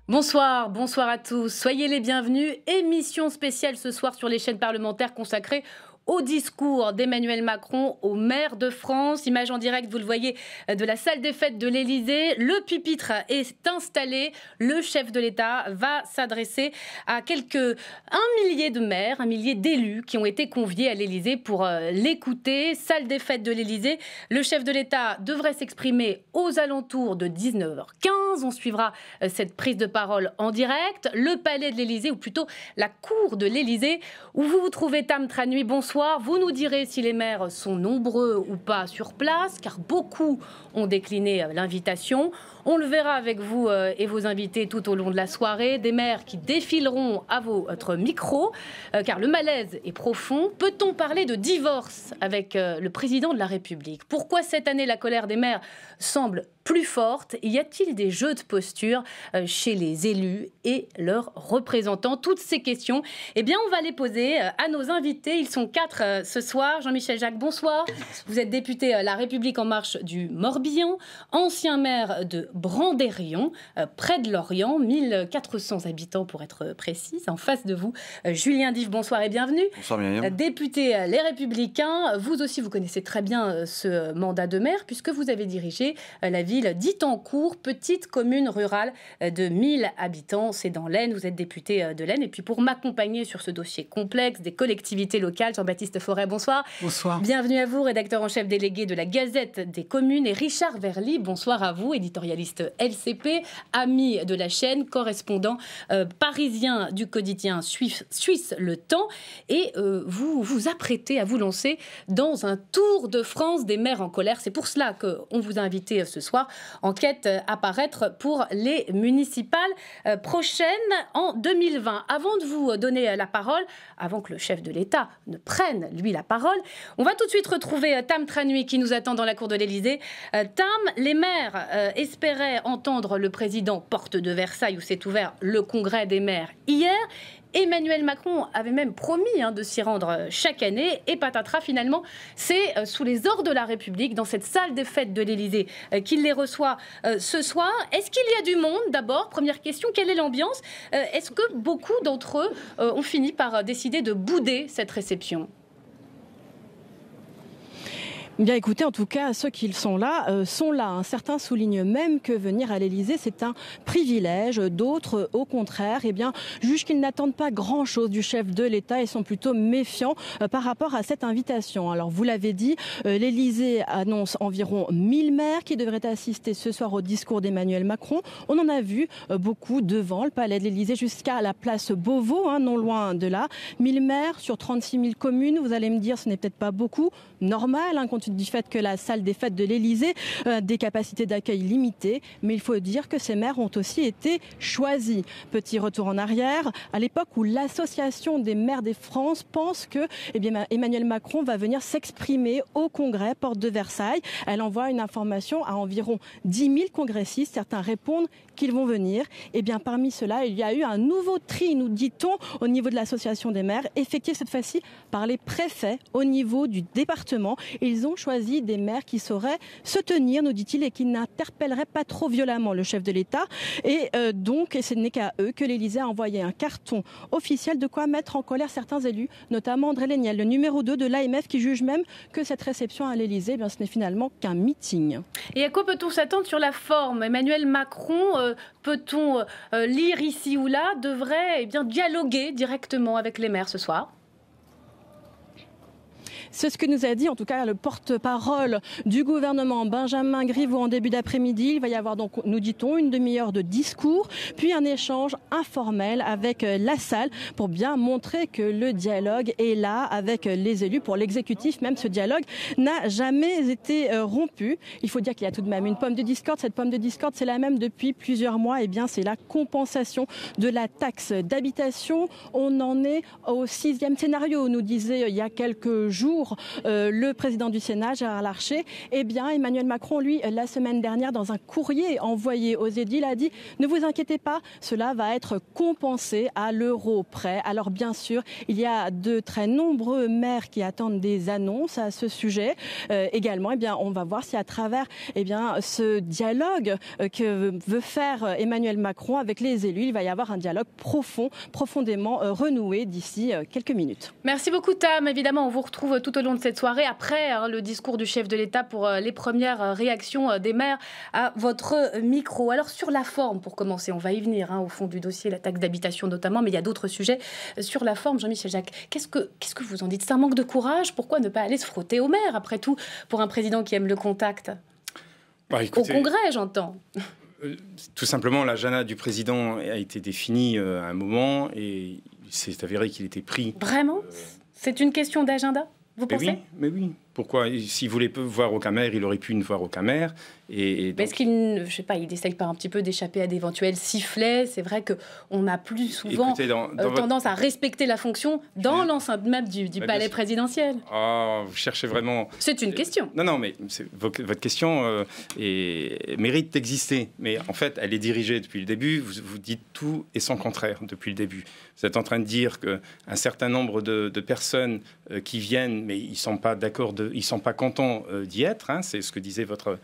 Bonsoir, bonsoir à tous. Soyez les bienvenus. Émission spéciale ce soir sur les chaînes parlementaires consacrée au discours d'Emmanuel Macron au maire de France. Image en direct, vous le voyez, de la salle des fêtes de l'Élysée. Le pupitre est installé. Le chef de l'État va s'adresser à un millier de maires, un millier d'élus qui ont été conviés à l'Élysée pour l'écouter. Salle des fêtes de l'Élysée. Le chef de l'État devrait s'exprimer aux alentours de 19h15. On suivra cette prise de parole en direct. Le palais de l'Élysée, ou plutôt la cour de l'Élysée, où vous vous trouvez, Tam Tranui. Bonsoir. Vous nous direz si les maires sont nombreux ou pas sur place, car beaucoup ont décliné l'invitation. On le verra avec vous et vos invités tout au long de la soirée. Des maires qui défileront à votre micro, car le malaise est profond. Peut-on parler de divorce avec le président de la République? Pourquoi cette année la colère des maires semble plus forte? Y a-t-il des jeux de posture chez les élus et leurs représentants? Toutes ces questions, eh bien, on va les poser à nos invités. Ils sont 4 ce soir. Jean-Michel Jacques, bonsoir. Vous êtes député La République En Marche du Morbihan, ancien maire de Brandérion, près de Lorient, 1400 habitants pour être précise. En face de vous, Julien Dive, bonsoir et bienvenue. Bonsoir Myriam. Député Les Républicains, vous aussi, vous connaissez très bien ce mandat de maire, puisque vous avez dirigé la ville d'Itancourt, petite commune rurale de 1000 habitants. C'est dans l'Aisne, vous êtes député de l'Aisne. Et puis pour m'accompagner sur ce dossier complexe des collectivités locales, Jean-Baptiste Forêt, bonsoir. Bonsoir. Bienvenue à vous, rédacteur en chef délégué de la Gazette des communes. Et Richard Verly, bonsoir à vous, éditorialiste LCP, ami de la chaîne, correspondant parisien du quotidien suisse Le Temps. Et vous vous apprêtez à vous lancer dans un tour de France des maires en colère. C'est pour cela qu'on vous a invité ce soir en quête à paraître pour les municipales prochaines en 2020. Avant de vous donner la parole, avant que le chef de l'État ne prenne, lui, la parole, on va tout de suite retrouver Tam Tranui qui nous attend dans la cour de l'Élysée. Tam, les maires espéraient entendre le président porte de Versailles où s'est ouvert le congrès des maires hier. Emmanuel Macron avait même promis de s'y rendre chaque année. Et patatras, finalement, c'est sous les ors de la République, dans cette salle des fêtes de l'Élysée, qu'il les reçoit ce soir. Est-ce qu'il y a du monde, d'abord? Première question, quelle est l'ambiance? Est-ce que beaucoup d'entre eux ont fini par décider de bouder cette réception? Bien écoutez, en tout cas, ceux qui sont là. Certains soulignent même que venir à l'Élysée, c'est un privilège. D'autres, au contraire, jugent qu'ils n'attendent pas grand-chose du chef de l'État et sont plutôt méfiants par rapport à cette invitation. Alors, vous l'avez dit, l'Élysée annonce environ 1000 maires qui devraient assister ce soir au discours d'Emmanuel Macron. On en a vu beaucoup devant le palais de l'Élysée jusqu'à la place Beauvau, non loin de là. 1000 maires sur 36 000 communes. Vous allez me dire, ce n'est peut-être pas beaucoup. Normal, compte tenu du fait que la salle des fêtes de l'Élysée a des capacités d'accueil limitées, mais il faut dire que ces maires ont aussi été choisis. Petit retour en arrière, à l'époque où l'association des maires de France pense que Emmanuel Macron va venir s'exprimer au congrès porte de Versailles. Elle envoie une information à environ 10 000 congressistes. Certains répondent qu'ils vont venir. Parmi ceux-là, il y a eu un nouveau tri, nous dit-on, au niveau de l'association des maires, effectué cette fois-ci par les préfets au niveau du département. Ils ont choisi des maires qui sauraient se tenir, nous dit-il, et qui n'interpelleraient pas trop violemment le chef de l'État. Et ce n'est qu'à eux que l'Élysée a envoyé un carton officiel, de quoi mettre en colère certains élus, notamment André Léniel, le numéro 2 de l'AMF, qui juge même que cette réception à l'Élysée, ce n'est finalement qu'un meeting. Et à quoi peut-on s'attendre sur la forme? Emmanuel Macron, peut-on lire ici ou là, devrait dialoguer directement avec les maires ce soir? C'est ce que nous a dit en tout cas le porte-parole du gouvernement, Benjamin Griveaux, en début d'après-midi. Il va y avoir donc, nous dit-on, une demi-heure de discours, puis un échange informel avec la salle pour bien montrer que le dialogue est là avec les élus. Pour l'exécutif, même ce dialogue n'a jamais été rompu. Il faut dire qu'il y a tout de même une pomme de discorde. Cette pomme de discorde, c'est la même depuis plusieurs mois. C'est la compensation de la taxe d'habitation. On en est au 6e scénario, nous disait il y a quelques jours pour le président du Sénat, Gérard Larcher. Eh bien, Emmanuel Macron, lui, la semaine dernière, dans un courrier envoyé aux édiles, a dit « Ne vous inquiétez pas, cela va être compensé à l'euro près ». Alors bien sûr, il y a de très nombreux maires qui attendent des annonces à ce sujet. Également, eh bien, on va voir si à travers ce dialogue que veut faire Emmanuel Macron avec les élus, il va y avoir un dialogue profondément renoué d'ici quelques minutes. Merci beaucoup Tam. Évidemment, on vous retrouve tout au long de cette soirée après le discours du chef de l'État pour les premières réactions des maires à votre micro. Alors sur la forme, pour commencer, on va y venir au fond du dossier, la taxe d'habitation notamment, mais il y a d'autres sujets. Sur la forme, Jean-Michel Jacques, qu'est-ce que vous en dites? C'est un manque de courage? Pourquoi ne pas aller se frotter au maire, après tout, pour un président qui aime le contact? Écoutez, au Congrès, j'entends. Tout simplement, l'agenda du président a été défini à un moment et il s'est avéré qu'il était pris. Vraiment? C'est une question d'agenda, vous pensez? Mais oui. Pourquoi? S'il voulait voir aucun maire, il aurait pu ne voir aucun maire. Mais est-ce qu'il, je sais pas, il essaye pas un petit peu d'échapper à d'éventuels sifflets? C'est vrai qu'on a plus souvent tendance à respecter la fonction dans l'enceinte même du palais présidentiel. Vous cherchez vraiment... C'est une question. Non, mais votre question mérite d'exister. Mais en fait, elle est dirigée depuis le début. Vous dites tout et son contraire depuis le début. Vous êtes en train de dire qu'un certain nombre de personnes qui viennent, mais ils ne sont pas d'accord ils ne sont pas contents d'y être, c'est ce que disait votre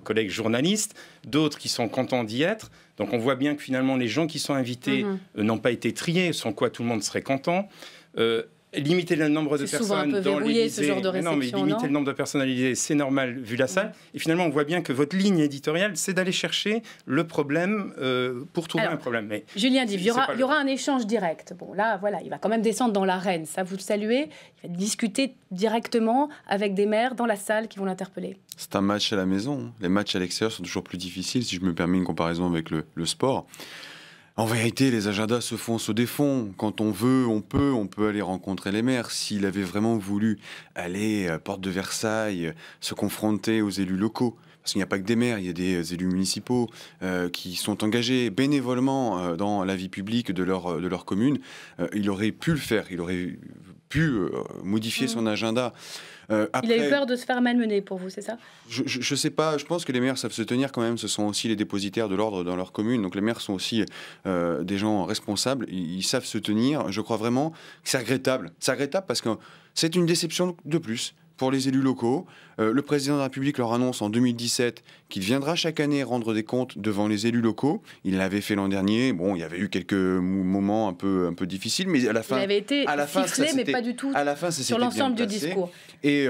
collègue journaliste, d'autres qui sont contents d'y être. Donc on voit bien que finalement les gens qui sont invités n'ont pas été triés, sans quoi tout le monde serait content. Limiter le nombre de personnes dans l'Élysée, limiter le nombre de personnes à l'Élysée, c'est normal vu la salle. Et finalement, on voit bien que votre ligne éditoriale, c'est d'aller chercher le problème pour trouver un problème. Mais Julien dit, il y aura un échange direct. Bon, là, voilà, il va quand même descendre dans l'arène. Ça, vous le saluez. Il va discuter directement avec des maires dans la salle qui vont l'interpeller. C'est un match à la maison. Les matchs à l'extérieur sont toujours plus difficiles, si je me permets une comparaison avec le sport. En vérité, les agendas se défont. Quand on veut, on peut aller rencontrer les maires. S'il avait vraiment voulu aller à Porte de Versailles, se confronter aux élus locaux, parce qu'il n'y a pas que des maires, il y a des élus municipaux qui sont engagés bénévolement dans la vie publique de leur commune, il aurait pu le faire, il aurait pu modifier son agenda. Après, il a eu peur de se faire malmener pour vous, c'est ça? Je sais pas, je pense que les maires savent se tenir quand même, ce sont aussi les dépositaires de l'ordre dans leur commune, donc les maires sont aussi des gens responsables, ils savent se tenir. Je crois vraiment que c'est regrettable parce que c'est une déception de plus pour les élus locaux. Le président de la République leur annonce en 2017 qu'il viendra chaque année rendre des comptes devant les élus locaux. Il l'avait fait l'an dernier. Bon, il y avait eu quelques moments un peu difficiles, mais à la fin... Il avait été sifflé, mais pas du tout sur l'ensemble du discours. Et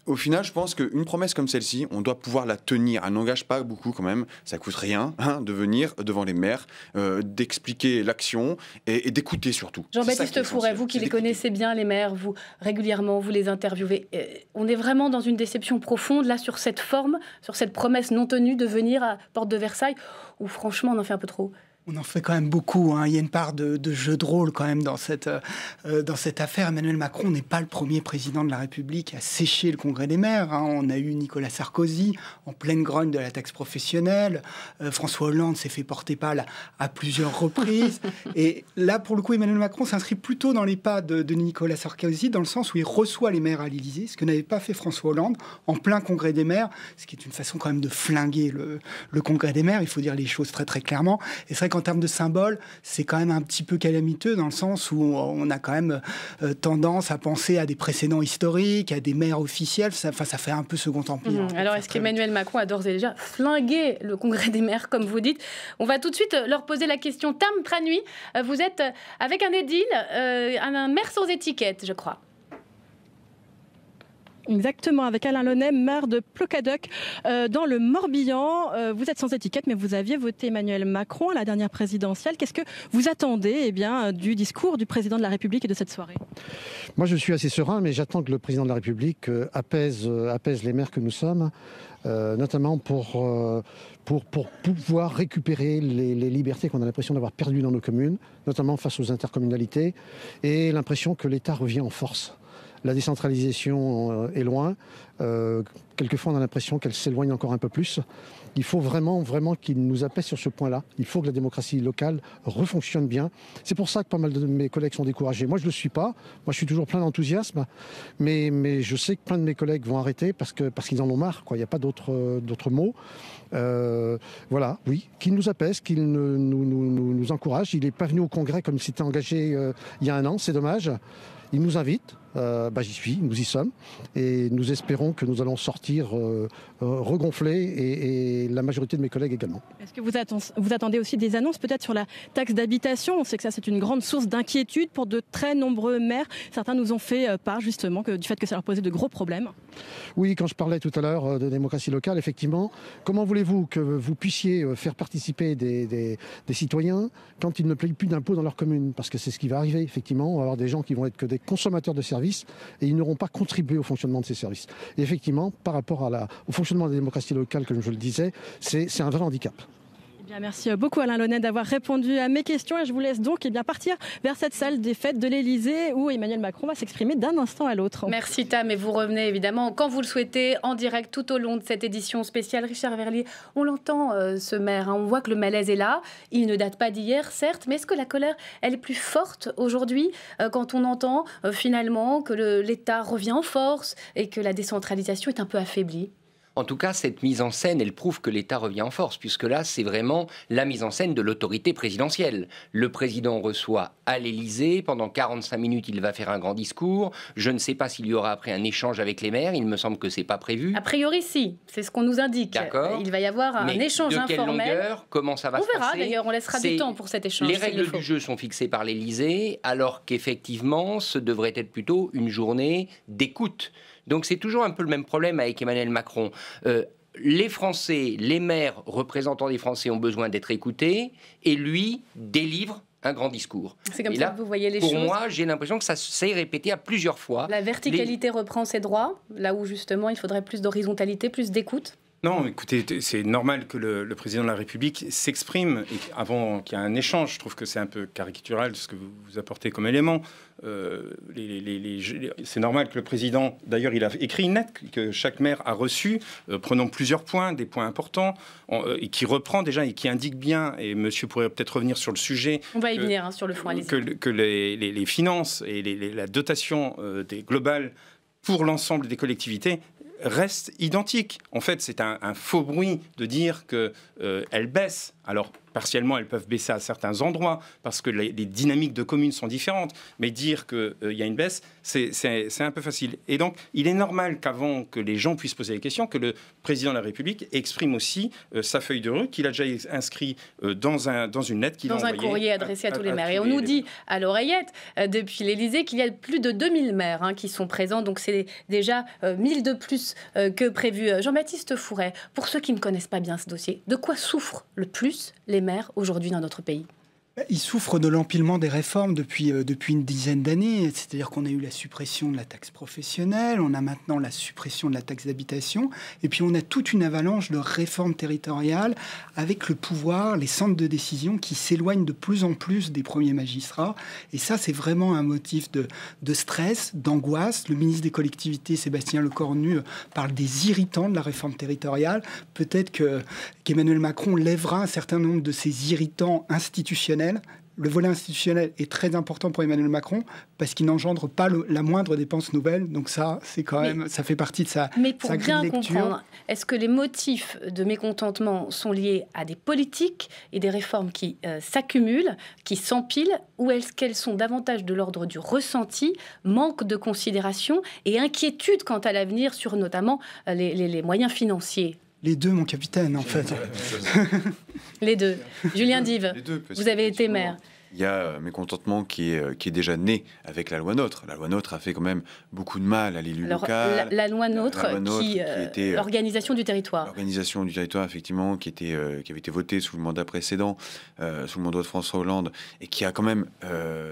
au final, je pense qu'une promesse comme celle-ci, on doit pouvoir la tenir. Elle n'engage pas beaucoup quand même. Ça coûte rien de venir devant les maires, d'expliquer l'action et d'écouter surtout. Jean-Baptiste Fouret, vous qui les connaissez bien, les maires, vous régulièrement, vous les interviewez. On est vraiment dans une déception profonde là sur cette forme, sur cette promesse non tenue de venir à Porte de Versailles, où franchement on en fait un peu trop. On en fait quand même beaucoup. Il y a une part de jeu de rôle quand même dans cette affaire. Emmanuel Macron n'est pas le premier président de la République à sécher le Congrès des maires. On a eu Nicolas Sarkozy en pleine grogne de la taxe professionnelle. François Hollande s'est fait porter pâle à plusieurs reprises. Et là, pour le coup, Emmanuel Macron s'inscrit plutôt dans les pas de Nicolas Sarkozy, dans le sens où il reçoit les maires à l'Élysée, ce que n'avait pas fait François Hollande en plein Congrès des maires, ce qui est une façon quand même de flinguer le Congrès des maires. Il faut dire les choses très très clairement. Et c'est vrai qu'en termes de symbole, c'est quand même un petit peu calamiteux dans le sens où on a quand même tendance à penser à des précédents historiques, à des maires officiels. Ça fait un peu Second Empire. Alors, est-ce qu'Emmanuel Macron a d'ores et déjà flingué le Congrès des maires, comme vous dites? On va tout de suite leur poser la question. Tam Tranui, vous êtes avec un édile, un maire sans étiquette, je crois. Exactement, avec Alain Launay, maire de Plocadoc, dans le Morbihan. Vous êtes sans étiquette, mais vous aviez voté Emmanuel Macron à la dernière présidentielle. Qu'est-ce que vous attendez du discours du président de la République et de cette soirée? Moi, je suis assez serein, mais j'attends que le président de la République apaise les maires que nous sommes, notamment pour pouvoir récupérer les libertés qu'on a l'impression d'avoir perdues dans nos communes, notamment face aux intercommunalités, et l'impression que l'État revient en force. La décentralisation est loin. Quelquefois, on a l'impression qu'elle s'éloigne encore un peu plus. Il faut vraiment qu'il nous apaise sur ce point-là. Il faut que la démocratie locale refonctionne bien. C'est pour ça que pas mal de mes collègues sont découragés. Moi, je ne le suis pas. Moi, je suis toujours plein d'enthousiasme. Mais je sais que plein de mes collègues vont arrêter parce qu'ils en ont marre, quoi. Il n'y a pas d'autres mots. Voilà, oui, qu'il nous apaise, qu'il nous encourage. Il n'est pas venu au Congrès comme il s'était engagé il y a un an. C'est dommage. Il nous invite. J'y suis, nous y sommes, et nous espérons que nous allons sortir regonflés, et la majorité de mes collègues également. Est-ce que vous attendez aussi des annonces peut-être sur la taxe d'habitation? On sait que ça, c'est une grande source d'inquiétude pour de très nombreux maires. Certains nous ont fait part justement du fait que ça leur posait de gros problèmes. Oui, quand je parlais tout à l'heure de démocratie locale, effectivement, comment voulez-vous que vous puissiez faire participer des citoyens quand ils ne payent plus d'impôts dans leur commune? Parce que c'est ce qui va arriver, effectivement. On va avoir des gens qui vont être que des consommateurs de services, et ils n'auront pas contribué au fonctionnement de ces services. Et effectivement, par rapport au fonctionnement des démocraties locales, comme je le disais, c'est un vrai handicap. Eh bien, merci beaucoup Alain Launay d'avoir répondu à mes questions, et je vous laisse donc partir vers cette salle des fêtes de l'Élysée où Emmanuel Macron va s'exprimer d'un instant à l'autre. Merci Tam, et vous revenez évidemment quand vous le souhaitez en direct tout au long de cette édition spéciale. Richard Verlier, on l'entend ce maire, on voit que le malaise est là, il ne date pas d'hier certes, mais est-ce que la colère elle est plus forte aujourd'hui quand on entend finalement que l'État revient en force et que la décentralisation est un peu affaiblie? En tout cas, cette mise en scène, elle prouve que l'État revient en force, puisque là, c'est vraiment la mise en scène de l'autorité présidentielle. Le président reçoit à l'Élysée, pendant 45 minutes, il va faire un grand discours. Je ne sais pas s'il y aura après un échange avec les maires, il me semble que c'est pas prévu. A priori, si, c'est ce qu'on nous indique. D'accord. Il va y avoir un échange informel. De quelle longueur? Comment ça va se passer? On verra d'ailleurs, on laissera du temps pour cet échange. Les règles du jeu sont fixées par l'Élysée, alors qu'effectivement, ce devrait être plutôt une journée d'écoute. Donc c'est toujours un peu le même problème avec Emmanuel Macron. Les Français, les maires représentants des Français ont besoin d'être écoutés, et lui délivre un grand discours. C'est comme ça que vous voyez les choses. Pour moi, j'ai l'impression que ça s'est répété à plusieurs fois. La verticalité reprend ses droits, là où justement il faudrait plus d'horizontalité, plus d'écoute. Non, écoutez, c'est normal que le président de la République s'exprime avant qu'il y ait un échange. Je trouve que c'est un peu caricatural ce que vous apportez comme élément. C'est normal que le président, d'ailleurs, il a écrit une lettre que chaque maire a reçue, prenant plusieurs points, des points importants, et qui reprend déjà et qui indique bien, et monsieur pourrait peut-être revenir sur le sujet. On va y venir sur le fond, allez-y. Que les finances et la dotation globale pour l'ensemble des collectivités reste identique. En fait, c'est un faux bruit de dire qu'elles baissent. Alors, partiellement, elles peuvent baisser à certains endroits parce que les dynamiques de communes sont différentes. Mais dire qu'il y a une baisse, c'est un peu facile. Et donc, il est normal qu'avant que les gens puissent poser des questions, que le président de la République exprime aussi sa feuille de route qu'il a déjà inscrit dans une lettre qu'il a envoyée. Dans un courrier adressé à tous les maires. Et on nous dit à l'oreillette, depuis l'Élysée, qu'il y a plus de 2000 maires qui sont présents. Donc, c'est déjà 1000 de plus que prévu. Jean-Baptiste Fouret, pour ceux qui ne connaissent pas bien ce dossier, de quoi souffrent le plus les maires aujourd'hui dans notre pays? Ils souffrent de l'empilement des réformes depuis une dizaine d'années. C'est-à-dire qu'on a eu la suppression de la taxe professionnelle, on a maintenant la suppression de la taxe d'habitation, et puis on a toute une avalanche de réformes territoriales avec le pouvoir, les centres de décision qui s'éloignent de plus en plus des premiers magistrats. Et ça, c'est vraiment un motif de stress, d'angoisse. Le ministre des collectivités, Sébastien Lecornu, parle des irritants de la réforme territoriale. Peut-être qu'Emmanuel Macron lèvera un certain nombre de ces irritants institutionnels. Le volet institutionnel est très important pour Emmanuel Macron parce qu'il n'engendre pas la moindre dépense nouvelle. Donc ça, c'est quand même, ça fait partie de sa grille de lecture. Mais pour bien comprendre, est-ce que les motifs de mécontentement sont liés à des politiques et des réformes qui s'accumulent, qui s'empilent, ou est-ce qu'elles sont davantage de l'ordre du ressenti, manque de considération et inquiétude quant à l'avenir sur notamment les moyens financiers? Les deux, mon capitaine, en fait. Les deux. Julien Dive, vous avez été maire. Il y a un mécontentement qui est déjà né avec la loi NOTRe. La loi NOTRe a fait quand même beaucoup de mal à l'élu local. La loi NOTRe, qui était l'organisation du territoire. L'organisation du territoire, effectivement, qui avait été votée sous le mandat précédent, sous le mandat de François Hollande, et qui a quand même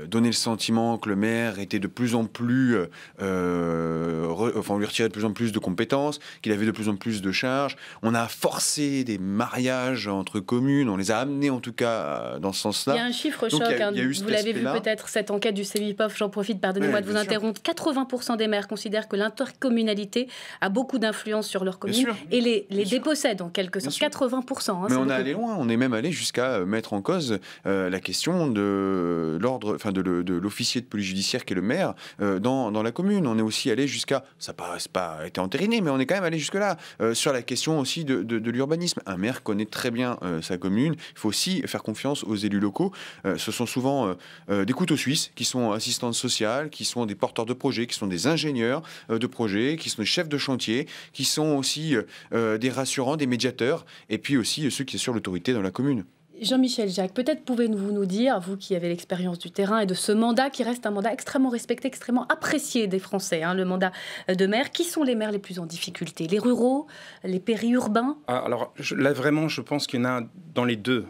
donné le sentiment que le maire était de plus en plus... on lui retirait de plus en plus de compétences, qu'il avait de plus en plus de charges. On a forcé des mariages entre communes, on les a amenés en tout cas dans ce sens-là. Il y a un chiffre choc choc. Vous l'avez vu peut-être, cette enquête du CEVIPOF, j'en profite, pardonnez-moi de vous interrompre. 80% des maires considèrent que l'intercommunalité a beaucoup d'influence sur leur commune et les dépossède en quelque sorte. 80%. Mais on est allé loin, on est même allé jusqu'à mettre en cause la question de l'ordre, enfin de l'officier de police judiciaire qui est le maire dans la commune. On est aussi allé jusqu'à, ça n'a pas été entériné, mais on est quand même allé jusque-là, sur la question aussi de l'urbanisme. Un maire connaît très bien sa commune, il faut aussi faire confiance aux élus locaux. Ce sont souvent des couteaux suisses qui sont assistantes sociales, qui sont des porteurs de projets, qui sont des ingénieurs de projets, qui sont des chefs de chantier, qui sont aussi des rassurants, des médiateurs, et puis aussi ceux qui assurent l'autorité dans la commune. Jean-Michel Jacques, peut-être pouvez-vous nous dire, vous qui avez l'expérience du terrain et de ce mandat qui reste un mandat extrêmement respecté, extrêmement apprécié des Français, le mandat de maire, qui sont les maires les plus en difficulté? Les ruraux, les périurbains? Alors là vraiment, je pense qu'il y en a dans les deux,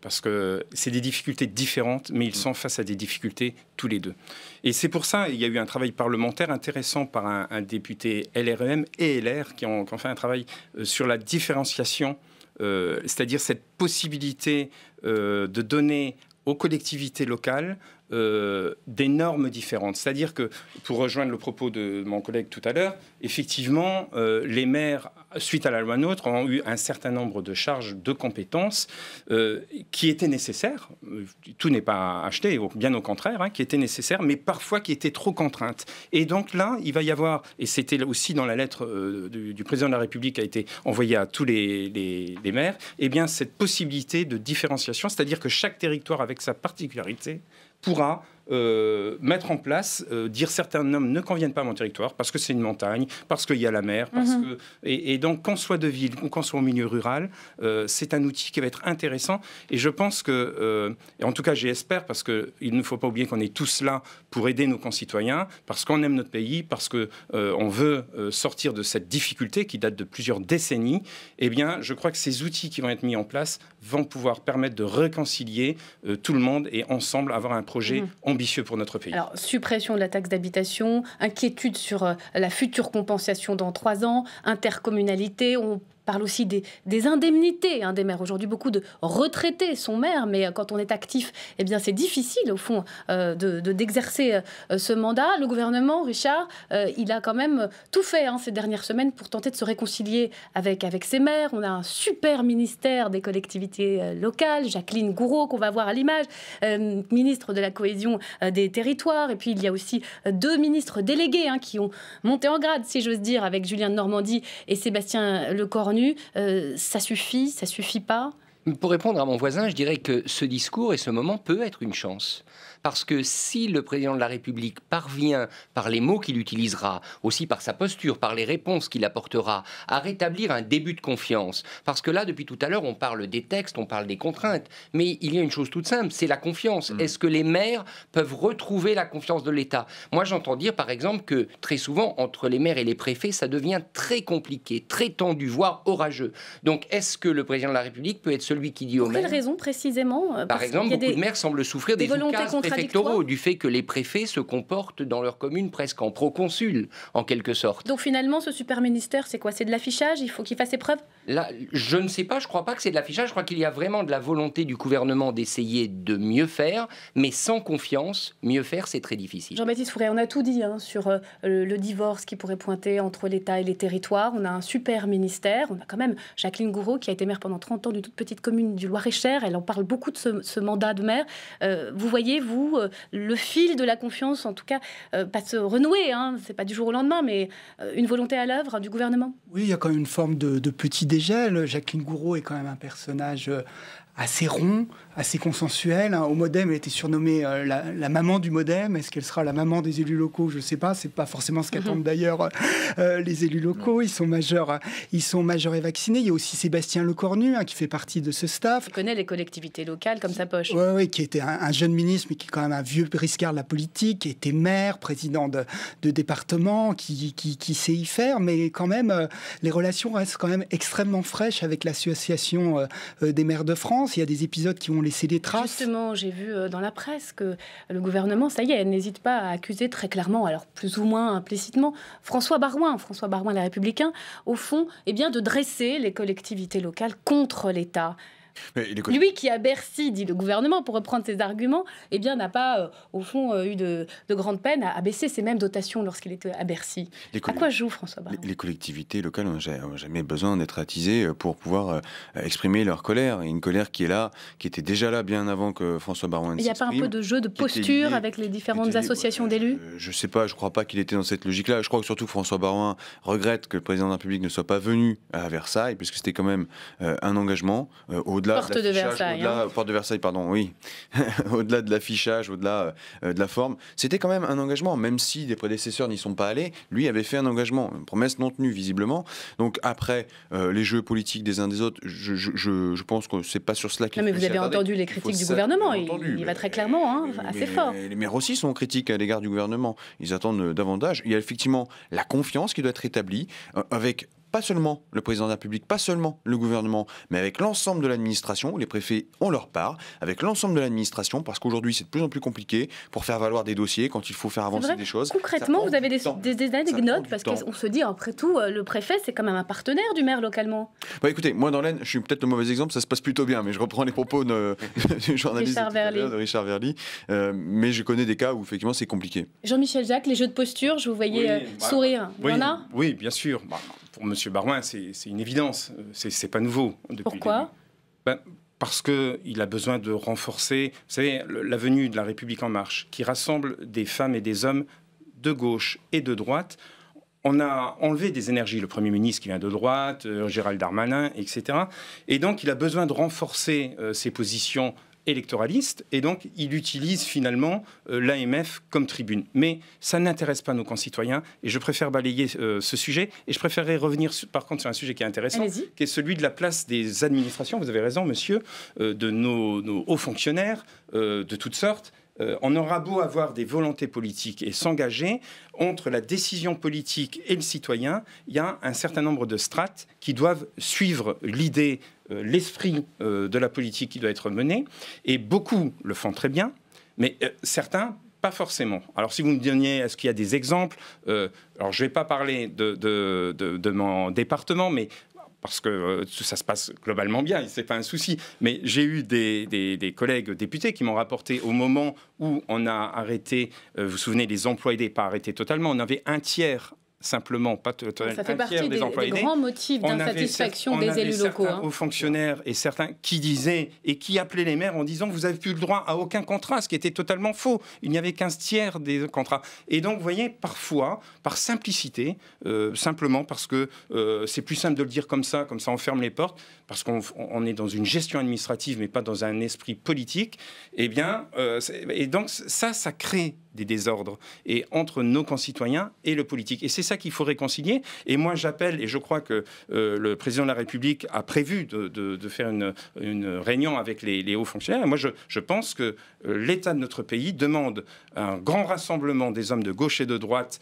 parce que c'est des difficultés différentes, mais ils sont face à des difficultés tous les deux. Et c'est pour ça qu'il y a eu un travail parlementaire intéressant par un député LREM et LR qui ont fait un travail sur la différenciation, c'est-à-dire cette possibilité de donner aux collectivités locales des normes différentes. C'est-à-dire que, pour rejoindre le propos de mon collègue tout à l'heure, effectivement, les maires, suite à la loi NOTRe, ont eu un certain nombre de charges de compétences qui étaient nécessaires. Tout n'est pas acheté, bien au contraire, qui étaient nécessaires, mais parfois qui étaient trop contraintes. Et donc là, il va y avoir, et c'était aussi dans la lettre du président de la République qui a été envoyée à tous les maires, eh bien, cette possibilité de différenciation, c'est-à-dire que chaque territoire, avec sa particularité, pourra mettre en place, dire certains noms ne conviennent pas à mon territoire parce que c'est une montagne, parce qu'il y a la mer, parce que... Et donc, qu'on soit de ville ou qu'on soit au milieu rural, c'est un outil qui va être intéressant. Et je pense que, et en tout cas j'espère, parce qu'il ne faut pas oublier qu'on est tous là pour aider nos concitoyens, parce qu'on aime notre pays, parce qu'on veut sortir de cette difficulté qui date de plusieurs décennies, eh bien, je crois que ces outils qui vont être mis en place vont pouvoir permettre de réconcilier tout le monde et ensemble avoir un projet ambitieux pour notre pays. Alors, suppression de la taxe d'habitation, inquiétude sur la future compensation dans 3 ans, intercommunalité, on parle aussi des indemnités des maires. Aujourd'hui, beaucoup de retraités sont maires, mais quand on est actif, eh bien, c'est difficile, au fond, d'exercer ce mandat. Le gouvernement, Richard, il a quand même tout fait ces dernières semaines pour tenter de se réconcilier avec ses maires. On a un super ministère des collectivités locales, Jacqueline Gourault, qu'on va voir à l'image, ministre de la cohésion des territoires. Et puis, il y a aussi 2 ministres délégués qui ont monté en grade, si j'ose dire, avec Julien de Normandie et Sébastien Lecornu. Ça suffit pas? Pour répondre à mon voisin, je dirais que ce discours et ce moment peut être une chance. Parce que si le président de la République parvient, par les mots qu'il utilisera, aussi par sa posture, par les réponses qu'il apportera, à rétablir un début de confiance, parce que là, depuis tout à l'heure, on parle des textes, on parle des contraintes, mais il y a une chose toute simple, c'est la confiance. Est-ce que les maires peuvent retrouver la confiance de l'État? Moi, j'entends dire, par exemple, que très souvent, entre les maires et les préfets, ça devient très compliqué, très tendu, voire orageux. Donc, est-ce que le président de la République peut être celui qui dit aux maires... Pour quelle raison, précisément? Par exemple, beaucoup de maires semblent souffrir des oukases préfectoraux, du fait que les préfets se comportent dans leur commune presque en proconsul, en quelque sorte. Donc finalement, ce super ministère, c'est quoi? C'est de l'affichage? Il faut qu'il fasse ses preuves? Là, je ne sais pas, je ne crois pas que c'est de l'affichage, je crois qu'il y a vraiment de la volonté du gouvernement d'essayer de mieux faire, mais sans confiance, mieux faire, c'est très difficile. Jean-Baptiste Fouret, on a tout dit sur le divorce qui pourrait pointer entre l'État et les territoires. On a un super ministère, on a quand même Jacqueline Gourault qui a été maire pendant 30 ans d'une toute petite commune du Loir-et-Cher, elle en parle beaucoup de ce mandat de maire. Vous voyez, vous, le fil de la confiance, en tout cas, pas se renouer, c'est pas du jour au lendemain, mais une volonté à l'œuvre du gouvernement? Oui, il y a quand même une forme de petit dégel. Jacqueline Gourault est quand même un personnage assez rond, assez consensuel. Au Modem, elle était surnommée la maman du Modem. Est-ce qu'elle sera la maman des élus locaux? Je ne sais pas. C'est pas forcément ce qu'attendent d'ailleurs les élus locaux. Ils sont majeurs et vaccinés. Il y a aussi Sébastien Lecornu qui fait partie de ce staff. Il connaît les collectivités locales comme sa poche. Oui, qui était un jeune ministre, mais qui est quand même un vieux briscard de la politique, qui était maire, président de département, qui sait y faire. Mais quand même, les relations restent quand même extrêmement fraîches avec l'association des maires de France. Il y a des épisodes qui ont laissé des traces. Justement, j'ai vu dans la presse que le gouvernement, ça y est, n'hésite pas à accuser très clairement, alors plus ou moins implicitement, François Baroin, les Républicains, au fond, de dresser les collectivités locales contre l'État. Lui qui à Bercy, dit le gouvernement, pour reprendre ses arguments, eh bien n'a pas, au fond, eu de grande peine à baisser ses mêmes dotations lorsqu'il était à Bercy. À quoi joue François Baroin? Les collectivités locales n'ont jamais besoin d'être attisées pour pouvoir exprimer leur colère. Et une colère qui est là, qui était déjà là bien avant que François Baroin ne s'exprime. Il n'y a pas un peu de jeu de posture avec les différentes associations d'élus? Je ne sais pas, je ne crois pas qu'il était dans cette logique-là. Je crois que surtout François Baroin regrette que le président de la République ne soit pas venu à Versailles, puisque c'était quand même un engagement au-delà Porte de Versailles. Porte de Versailles, pardon, oui. Au-delà de l'affichage, au-delà de la forme. C'était quand même un engagement, même si des prédécesseurs n'y sont pas allés. Lui avait fait un engagement, une promesse non tenue, visiblement. Donc après, les jeux politiques des uns des autres, je pense que c'est pas sur cela qu'il faut. Non, mais vous avez entendu les critiques du gouvernement. Il va très clairement, assez fort. Les maires aussi sont critiques à l'égard du gouvernement. Ils attendent davantage. Il y a effectivement la confiance qui doit être établie avec pas seulement le président de la République, pas seulement le gouvernement, mais avec l'ensemble de l'administration. Les préfets ont leur part, avec l'ensemble de l'administration, parce qu'aujourd'hui c'est de plus en plus compliqué pour faire valoir des dossiers quand il faut faire avancer des choses. Concrètement, vous avez des anecdotes, parce qu'on se dit, après tout, le préfet c'est quand même un partenaire du maire localement. Bah, écoutez, moi dans l'Aisne, je suis peut-être le mauvais exemple, ça se passe plutôt bien, mais je reprends les propos du journaliste de Richard Verly, mais je connais des cas où effectivement c'est compliqué. Jean-Michel Jacques, les jeux de posture, je vous voyais sourire. Il y en a ? Oui, bien sûr. Pour M. Baroin, c'est une évidence. C'est pas nouveau. Pourquoi ? Parce qu'il a besoin de renforcer, vous savez, la venue de la République En Marche, qui rassemble des femmes et des hommes de gauche et de droite. On a enlevé des énergies, le Premier ministre qui vient de droite, Gérald Darmanin, etc. Et donc, il a besoin de renforcer ses positions électoraliste, et donc il utilise finalement l'AMF comme tribune. Mais ça n'intéresse pas nos concitoyens, et je préfère balayer ce sujet, et je préférerais revenir par contre sur un sujet qui est intéressant, qui est celui de la place des administrations, vous avez raison monsieur, de nos hauts fonctionnaires de toutes sortes. On aura beau avoir des volontés politiques et s'engager, entre la décision politique et le citoyen, il y a un certain nombre de strates qui doivent suivre l'idée, l'esprit de la politique qui doit être menée. Et beaucoup le font très bien, mais certains, pas forcément. Alors si vous me donniez, est-ce qu'il y a des exemples, alors je ne vais pas parler de mon département, mais parce que ça se passe globalement bien, ce n'est pas un souci. Mais j'ai eu des collègues députés qui m'ont rapporté au moment où on a arrêté, vous vous souvenez, les emplois aidés, pas arrêté totalement, on avait un tiers simplement, pas ça fait partie des grands motifs d'insatisfaction des élus locaux. Certains hauts fonctionnaires et certains qui disaient et qui appelaient les maires en disant vous n'avez plus le droit à aucun contrat, ce qui était totalement faux. Il n'y avait qu'un tiers des contrats. Et donc, vous voyez, parfois, par simplicité, simplement parce que c'est plus simple de le dire comme ça on ferme les portes, parce qu'on est dans une gestion administrative, mais pas dans un esprit politique, et donc ça crée des désordres et entre nos concitoyens et le politique. Et c'est ça qu'il faut réconcilier. Et moi, j'appelle, et je crois que le président de la République a prévu de faire une réunion avec les hauts fonctionnaires. Et moi, je pense que l'État de notre pays demande un grand rassemblement des hommes de gauche et de droite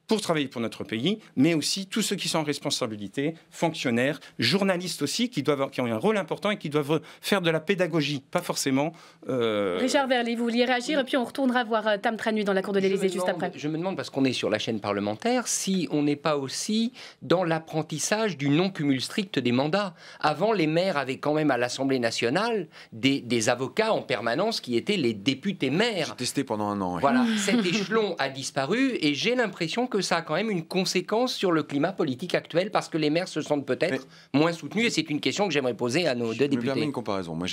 pour travailler pour notre pays, mais aussi tous ceux qui sont en responsabilité, fonctionnaires, journalistes aussi, qui ont un rôle important et qui doivent faire de la pédagogie, pas forcément... Richard Verly, vous vouliez réagir, et puis on retournera voir Tam Tranu dans la cour de l'Élysée juste après. Je me demande, parce qu'on est sur la chaîne parlementaire, si on n'est pas aussi dans l'apprentissage du non-cumul strict des mandats. Avant, les maires avaient quand même à l'Assemblée nationale des avocats en permanence qui étaient les députés maires. J'ai testé pendant un an. Oui. Voilà, cet échelon a disparu, et j'ai l'impression que ça a quand même une conséquence sur le climat politique actuel, parce que les maires se sentent peut-être moins soutenus, et c'est une question que j'aimerais poser à nos deux députés. Je me permets une comparaison. Moi,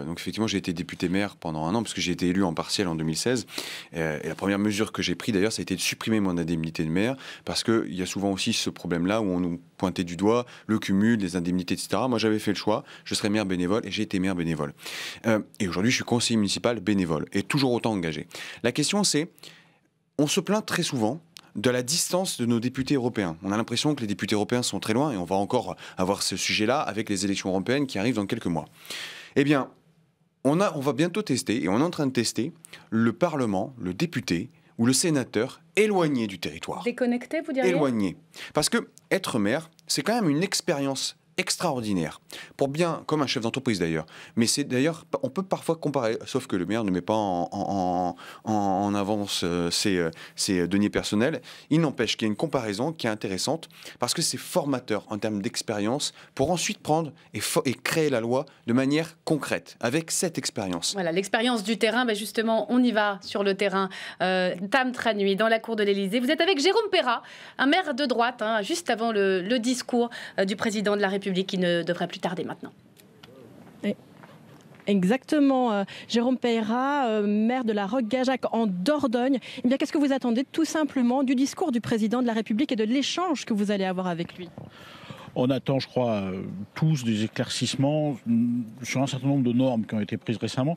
donc effectivement, j'ai été député maire pendant un an, parce que j'ai été élu en partiel en 2016. Et la première mesure que j'ai prise, d'ailleurs, ça a été de supprimer mon indemnité de maire, parce qu'il y a souvent aussi ce problème-là où on nous pointait du doigt le cumul des indemnités, etc. Moi, j'avais fait le choix, je serais maire bénévole, et j'ai été maire bénévole. Et aujourd'hui, je suis conseiller municipal bénévole, et toujours autant engagé. La question, c'est, on se plaint très souvent de la distance de nos députés européens. On a l'impression que les députés européens sont très loin, et on va encore avoir ce sujet-là avec les élections européennes qui arrivent dans quelques mois. Eh bien, on va bientôt tester, et on est en train de tester, le Parlement, le député ou le sénateur éloigné du territoire. Déconnecté, vous diriez ? Éloigné. Parce que être maire, c'est quand même une expérience extraordinaire, pour bien, comme un chef d'entreprise d'ailleurs. Mais c'est d'ailleurs, on peut parfois comparer, sauf que le maire ne met pas en avance ses deniers personnels. Il n'empêche qu'il y a une comparaison qui est intéressante, parce que c'est formateur en termes d'expérience, pour ensuite prendre et créer la loi de manière concrète, avec cette expérience. Voilà, l'expérience du terrain, justement, on y va sur le terrain. Tam Tranui, dans la cour de l'Élysée. Vous êtes avec Jérôme Perra, un maire de droite, juste avant le discours du président de la République, qui ne devrait plus tarder maintenant. Exactement, Jérôme Perra, maire de la Roque-Gageac en Dordogne. Eh bien, qu'est-ce que vous attendez tout simplement du discours du président de la République et de l'échange que vous allez avoir avec lui ? On attend, je crois, tous des éclaircissements sur un certain nombre de normes qui ont été prises récemment.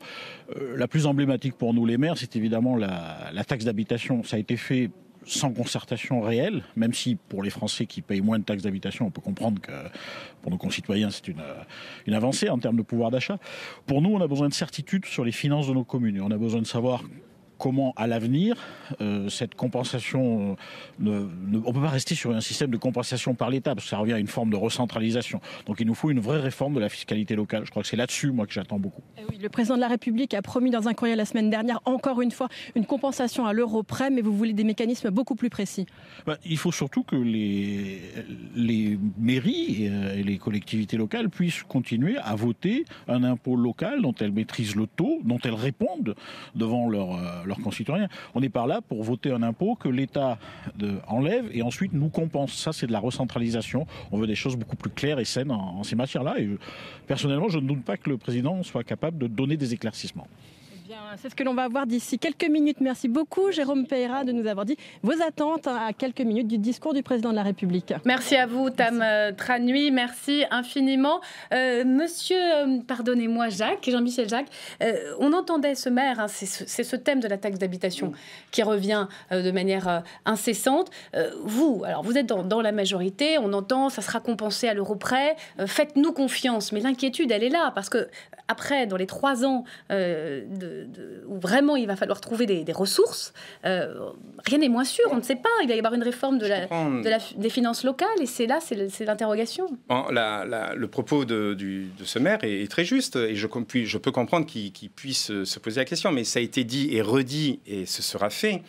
La plus emblématique pour nous, les maires, c'est évidemment la taxe d'habitation. Ça a été fait sans concertation réelle, même si pour les Français qui payent moins de taxes d'habitation, on peut comprendre que pour nos concitoyens, c'est une avancée en termes de pouvoir d'achat. Pour nous, on a besoin de certitude sur les finances de nos communes. Et on a besoin de savoir comment, à l'avenir, cette compensation... on ne peut pas rester sur un système de compensation par l'État, parce que ça revient à une forme de recentralisation. Donc il nous faut une vraie réforme de la fiscalité locale. Je crois que c'est là-dessus, moi, que j'attends beaucoup. Oui, le président de la République a promis dans un courrier la semaine dernière, encore une fois, une compensation à l'euro près, mais vous voulez des mécanismes beaucoup plus précis. Il faut surtout que les mairies et les collectivités locales puissent continuer à voter un impôt local dont elles maîtrisent le taux, dont elles répondent devant leurs concitoyens. On n'est pas là pour voter un impôt que l'État enlève et ensuite nous compense. Ça, c'est de la recentralisation. On veut des choses beaucoup plus claires et saines en ces matières-là. Et personnellement, je ne doute pas que le président soit capable de donner des éclaircissements. C'est ce que l'on va voir d'ici quelques minutes. Merci beaucoup, Jérôme Perra, de nous avoir dit vos attentes à quelques minutes du discours du président de la République. Merci à vous, Tam Tranui. Merci infiniment. Monsieur, pardonnez-moi, Jean-Michel Jacques, on entendait ce maire, c'est ce thème de la taxe d'habitation qui revient de manière incessante. Vous êtes dans la majorité, on entend, ça sera compensé à l'euro près. Faites-nous confiance. Mais l'inquiétude, elle est là, parce que après, dans les 3 ans où vraiment il va falloir trouver des ressources, rien n'est moins sûr, on ne sait pas. Il va y avoir une réforme des finances locales et c'est l'interrogation. Le propos de ce maire est très juste et je peux comprendre qu'il puisse se poser la question, mais ça a été dit et redit et ce sera fait.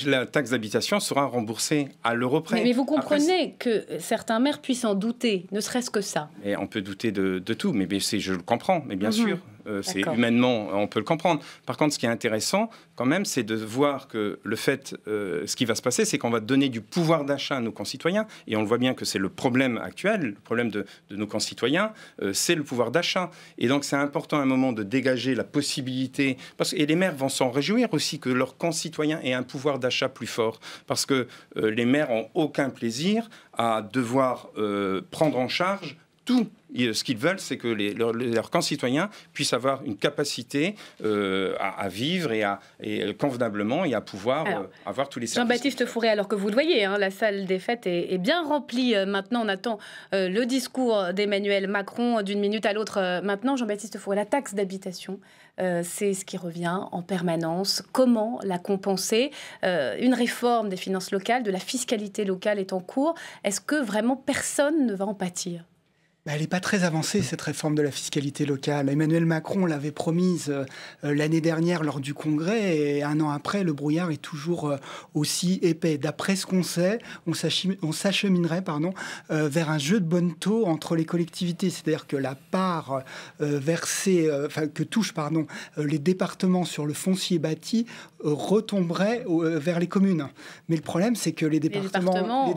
La taxe d'habitation sera remboursée à l'euro près. Mais vous comprenez que certains maires puissent en douter, ne serait-ce que ça. Et on peut douter de tout, mais je le comprends, mais bien sûr. C'est humainement, on peut le comprendre. Par contre, ce qui est intéressant, quand même, c'est de voir que le fait, ce qui va se passer, c'est qu'on va donner du pouvoir d'achat à nos concitoyens. Et on le voit bien que c'est le problème actuel, le problème de nos concitoyens, c'est le pouvoir d'achat. Et donc, c'est important à un moment de dégager la possibilité, et les maires vont s'en réjouir aussi que leurs concitoyens aient un pouvoir d'achat plus fort. Parce que les maires n'ont aucun plaisir à devoir prendre en charge tout. Ce qu'ils veulent, c'est que leurs concitoyens puissent avoir une capacité à vivre et convenablement et à pouvoir avoir tous les services. Jean-Baptiste Fourré, alors que vous le voyez, la salle des fêtes est bien remplie. Maintenant, on attend le discours d'Emmanuel Macron d'une minute à l'autre. Maintenant, Jean-Baptiste Fourré, la taxe d'habitation, c'est ce qui revient en permanence. Comment la compenser ? Une réforme des finances locales, de la fiscalité locale est en cours. Est-ce que vraiment personne ne va en pâtir ? Elle n'est pas très avancée, cette réforme de la fiscalité locale. Emmanuel Macron l'avait promise l'année dernière lors du Congrès, et 1 an après, le brouillard est toujours aussi épais. D'après ce qu'on sait, on s'acheminerait vers un jeu de bonneteau entre les collectivités. C'est-à-dire que la part que touchent les départements sur le foncier bâti retomberait vers les communes. Mais le problème, c'est que les départements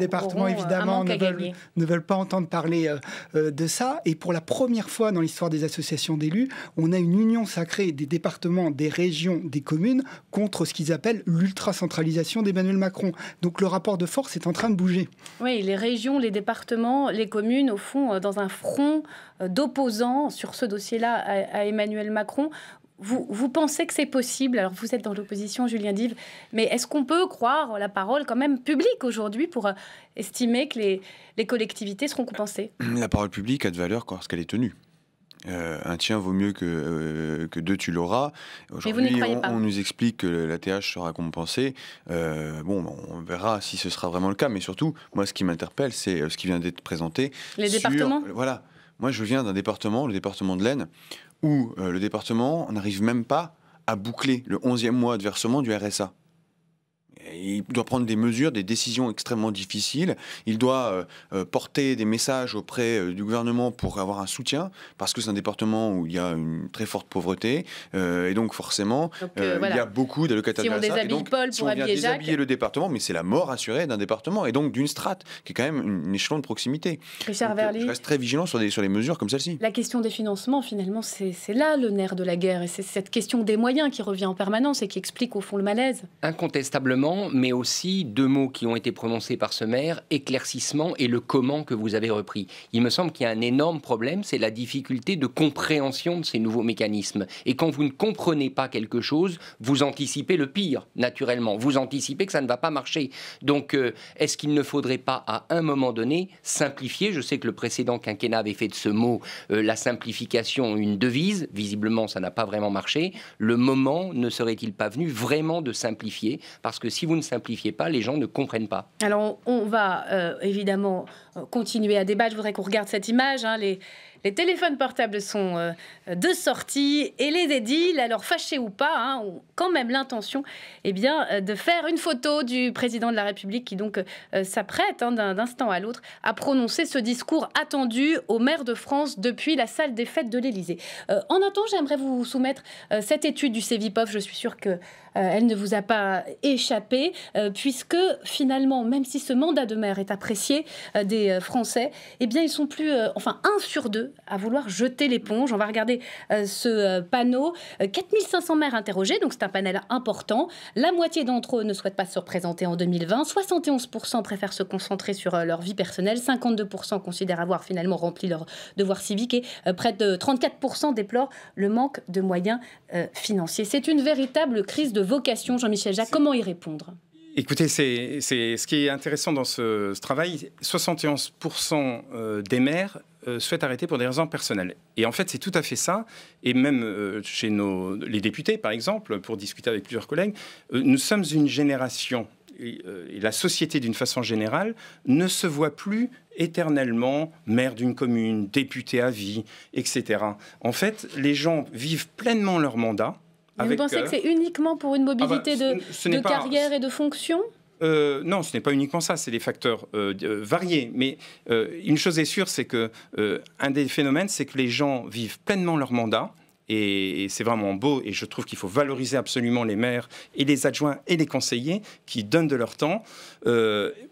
évidemment, ne veulent pas entendre parler de ça. Et pour la première fois dans l'histoire des associations d'élus, on a une union sacrée des départements, des régions, des communes contre ce qu'ils appellent l'ultra-centralisation d'Emmanuel Macron. Donc le rapport de force est en train de bouger. Oui, les régions, les départements, les communes, au fond, dans un front d'opposants sur ce dossier-là à Emmanuel Macron. Vous pensez que c'est possible? Alors, vous êtes dans l'opposition, Julien Dive, mais est-ce qu'on peut croire la parole quand même publique aujourd'hui pour estimer que les collectivités seront compensées? La parole publique a de valeur lorsqu'elle est tenue. Un tien vaut mieux que deux, tu l'auras. Aujourd'hui, on nous explique que la TH sera compensée. On verra si ce sera vraiment le cas. Mais surtout, moi, ce qui m'interpelle, c'est ce qui vient d'être présenté. Les départements ? Voilà. Moi, je viens d'un département, le département de l'Aisne, où le département n'arrive même pas à boucler le 11e mois de versement du RSA. Il doit prendre des mesures, des décisions extrêmement difficiles. Il doit porter des messages auprès du gouvernement pour avoir un soutien, parce que c'est un département où il y a une très forte pauvreté. Et donc, forcément, il y a beaucoup d'allocataires de RSA. Si on déshabille Paul pour habiller Jacques... déshabiller le département, mais c'est la mort assurée d'un département, et donc d'une strate, qui est quand même une échelon de proximité. Richard Verly, je reste très vigilant sur les mesures comme celle-ci. La question des financements, finalement, c'est là le nerf de la guerre. Et c'est cette question des moyens qui revient en permanence et qui explique, au fond, le malaise. Incontestablement, mais aussi deux mots qui ont été prononcés par ce maire, éclaircissement et le comment que vous avez repris. Il me semble qu'il y a un énorme problème, c'est la difficulté de compréhension de ces nouveaux mécanismes. Et quand vous ne comprenez pas quelque chose, vous anticipez le pire, naturellement. Vous anticipez que ça ne va pas marcher. Donc, est-ce qu'il ne faudrait pas, à un moment donné, simplifier ? Je sais que le précédent quinquennat avait fait de ce mot la simplification une devise. Visiblement, ça n'a pas vraiment marché. Le moment ne serait-il pas venu vraiment de simplifier ? Parce que si vous ne simplifiez pas, les gens ne comprennent pas. Alors, on va évidemment continuer à débattre. Je voudrais qu'on regarde cette image. Les téléphones portables sont de sortie et les édiles, alors fâchés ou pas, ont quand même l'intention de faire une photo du président de la République qui donc s'apprête d'un instant à l'autre à prononcer ce discours attendu au maire de France depuis la salle des fêtes de l'Élysée. En attendant, j'aimerais vous soumettre cette étude du Cevipof. Je suis sûre que elle ne vous a pas échappé, puisque finalement, même si ce mandat de maire est apprécié des Français, ils sont plus, 1 sur 2 à vouloir jeter l'éponge. On va regarder ce panneau. 4500 maires interrogés, donc c'est un panel important. La moitié d'entre eux ne souhaitent pas se représenter en 2020. 71% préfèrent se concentrer sur leur vie personnelle. 52% considèrent avoir finalement rempli leur devoir civique et près de 34% déplorent le manque de moyens financiers. C'est une véritable crise de vocation. Jean-Michel Jacques, comment y répondre ? Écoutez, c'est ce qui est intéressant dans ce travail. 71% des maires souhaitent arrêter pour des raisons personnelles. Et en fait, c'est tout à fait ça. Et même chez les députés, par exemple, pour discuter avec plusieurs collègues, nous sommes une génération, et la société d'une façon générale, ne se voit plus éternellement maire d'une commune, député à vie, etc. En fait, les gens vivent pleinement leur mandat. Vous pensez que c'est uniquement pour une mobilité de carrière et de fonction ? Non, ce n'est pas uniquement ça, c'est des facteurs variés. Mais une chose est sûre, c'est que un des phénomènes, c'est que les gens vivent pleinement leur mandat. Et c'est vraiment beau, et je trouve qu'il faut valoriser absolument les maires et les adjoints et les conseillers qui donnent de leur temps,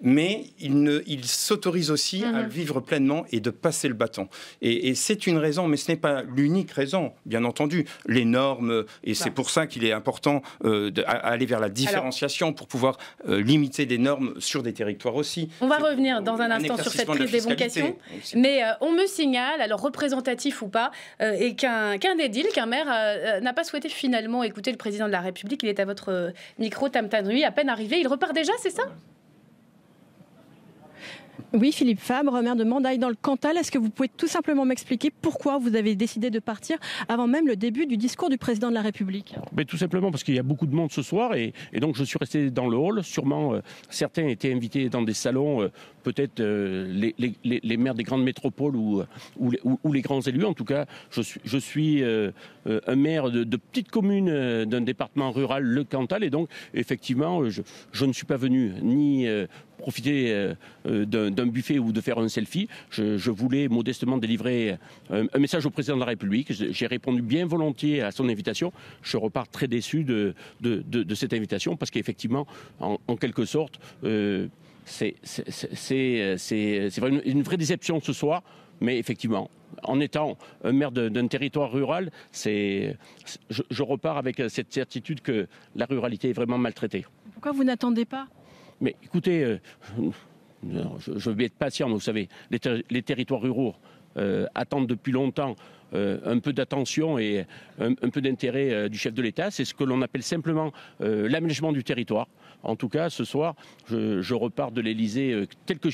mais ils s'autorisent aussi à le vivre pleinement et de passer le bâton. Et c'est une raison, mais ce n'est pas l'unique raison, bien entendu. Les normes, et c'est pour ça qu'il est important d'aller vers la différenciation pour pouvoir limiter les normes sur des territoires aussi. On va revenir dans un instant sur cette prise d'évocation, mais on me signale, alors représentatif ou pas, et qu'un édile, qu'un maire n'a pas souhaité finalement écouter le président de la République. Il est à votre micro, Tam Tanui, à peine arrivé. Il repart déjà, c'est ça ? Oui, Philippe Fabre, maire de Mandaille dans le Cantal. Est-ce que vous pouvez tout simplement m'expliquer pourquoi vous avez décidé de partir avant même le début du discours du président de la République ? Mais tout simplement parce qu'il y a beaucoup de monde ce soir et donc je suis resté dans le hall. Sûrement, certains étaient invités dans des salons, peut-être les maires des grandes métropoles ou les grands élus. En tout cas, je suis un maire de petite commune d'un département rural, le Cantal, et donc effectivement, je ne suis pas venu ni profiter d'un buffet ou de faire un selfie. Je voulais modestement délivrer un message au président de la République. J'ai répondu bien volontiers à son invitation. Je repars très déçu de cette invitation parce qu'effectivement, en quelque sorte, c'est une vraie déception ce soir. Mais effectivement, en étant un maire d'un territoire rural, je repars avec cette certitude que la ruralité est vraiment maltraitée. Pourquoi vous n'attendez pas ? Mais écoutez, je vais être patient, mais vous savez, les territoires ruraux attendent depuis longtemps un peu d'attention et un peu d'intérêt du chef de l'État. C'est ce que l'on appelle simplement l'aménagement du territoire. En tout cas, ce soir, je repars de l'Élysée tel que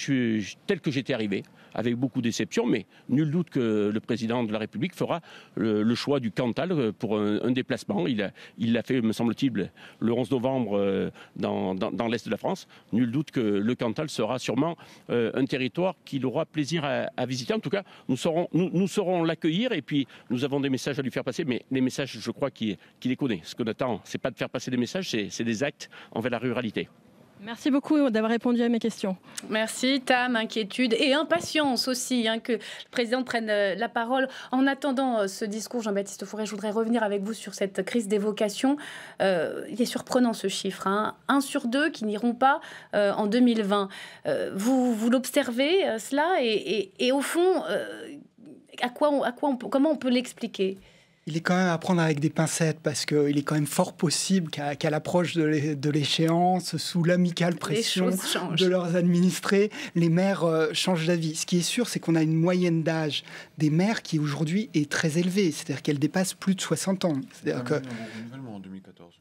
j'étais arrivé, avec beaucoup de déception, mais nul doute que le président de la République fera le choix du Cantal pour un déplacement. Il l'a fait, me semble-t-il, le 11 novembre dans l'Est de la France. Nul doute que le Cantal sera sûrement un territoire qu'il aura plaisir à visiter. En tout cas, nous saurons l'accueillir et puis nous avons des messages à lui faire passer, mais les messages, je crois qu'il les connaît. Ce qu'on attend, c'est pas de faire passer des messages, c'est des actes envers la ruralité. Merci beaucoup d'avoir répondu à mes questions. Merci, Tam, inquiétude et impatience aussi que le président prenne la parole. En attendant ce discours, Jean-Baptiste Fouret, je voudrais revenir avec vous sur cette crise des vocations. Il est surprenant ce chiffre, 1 sur 2 qui n'iront pas en 2020. Vous l'observez cela et au fond, comment on peut l'expliquer ? Il est quand même à prendre avec des pincettes parce qu'il est quand même fort possible qu'à l'approche de l'échéance, sous l'amicale pression de leurs administrés, les maires changent d'avis. Ce qui est sûr, c'est qu'on a une moyenne d'âge des maires qui aujourd'hui est très élevée, c'est-à-dire qu'elle dépasse plus de 60 ans. C'est-à-dire que en 2014.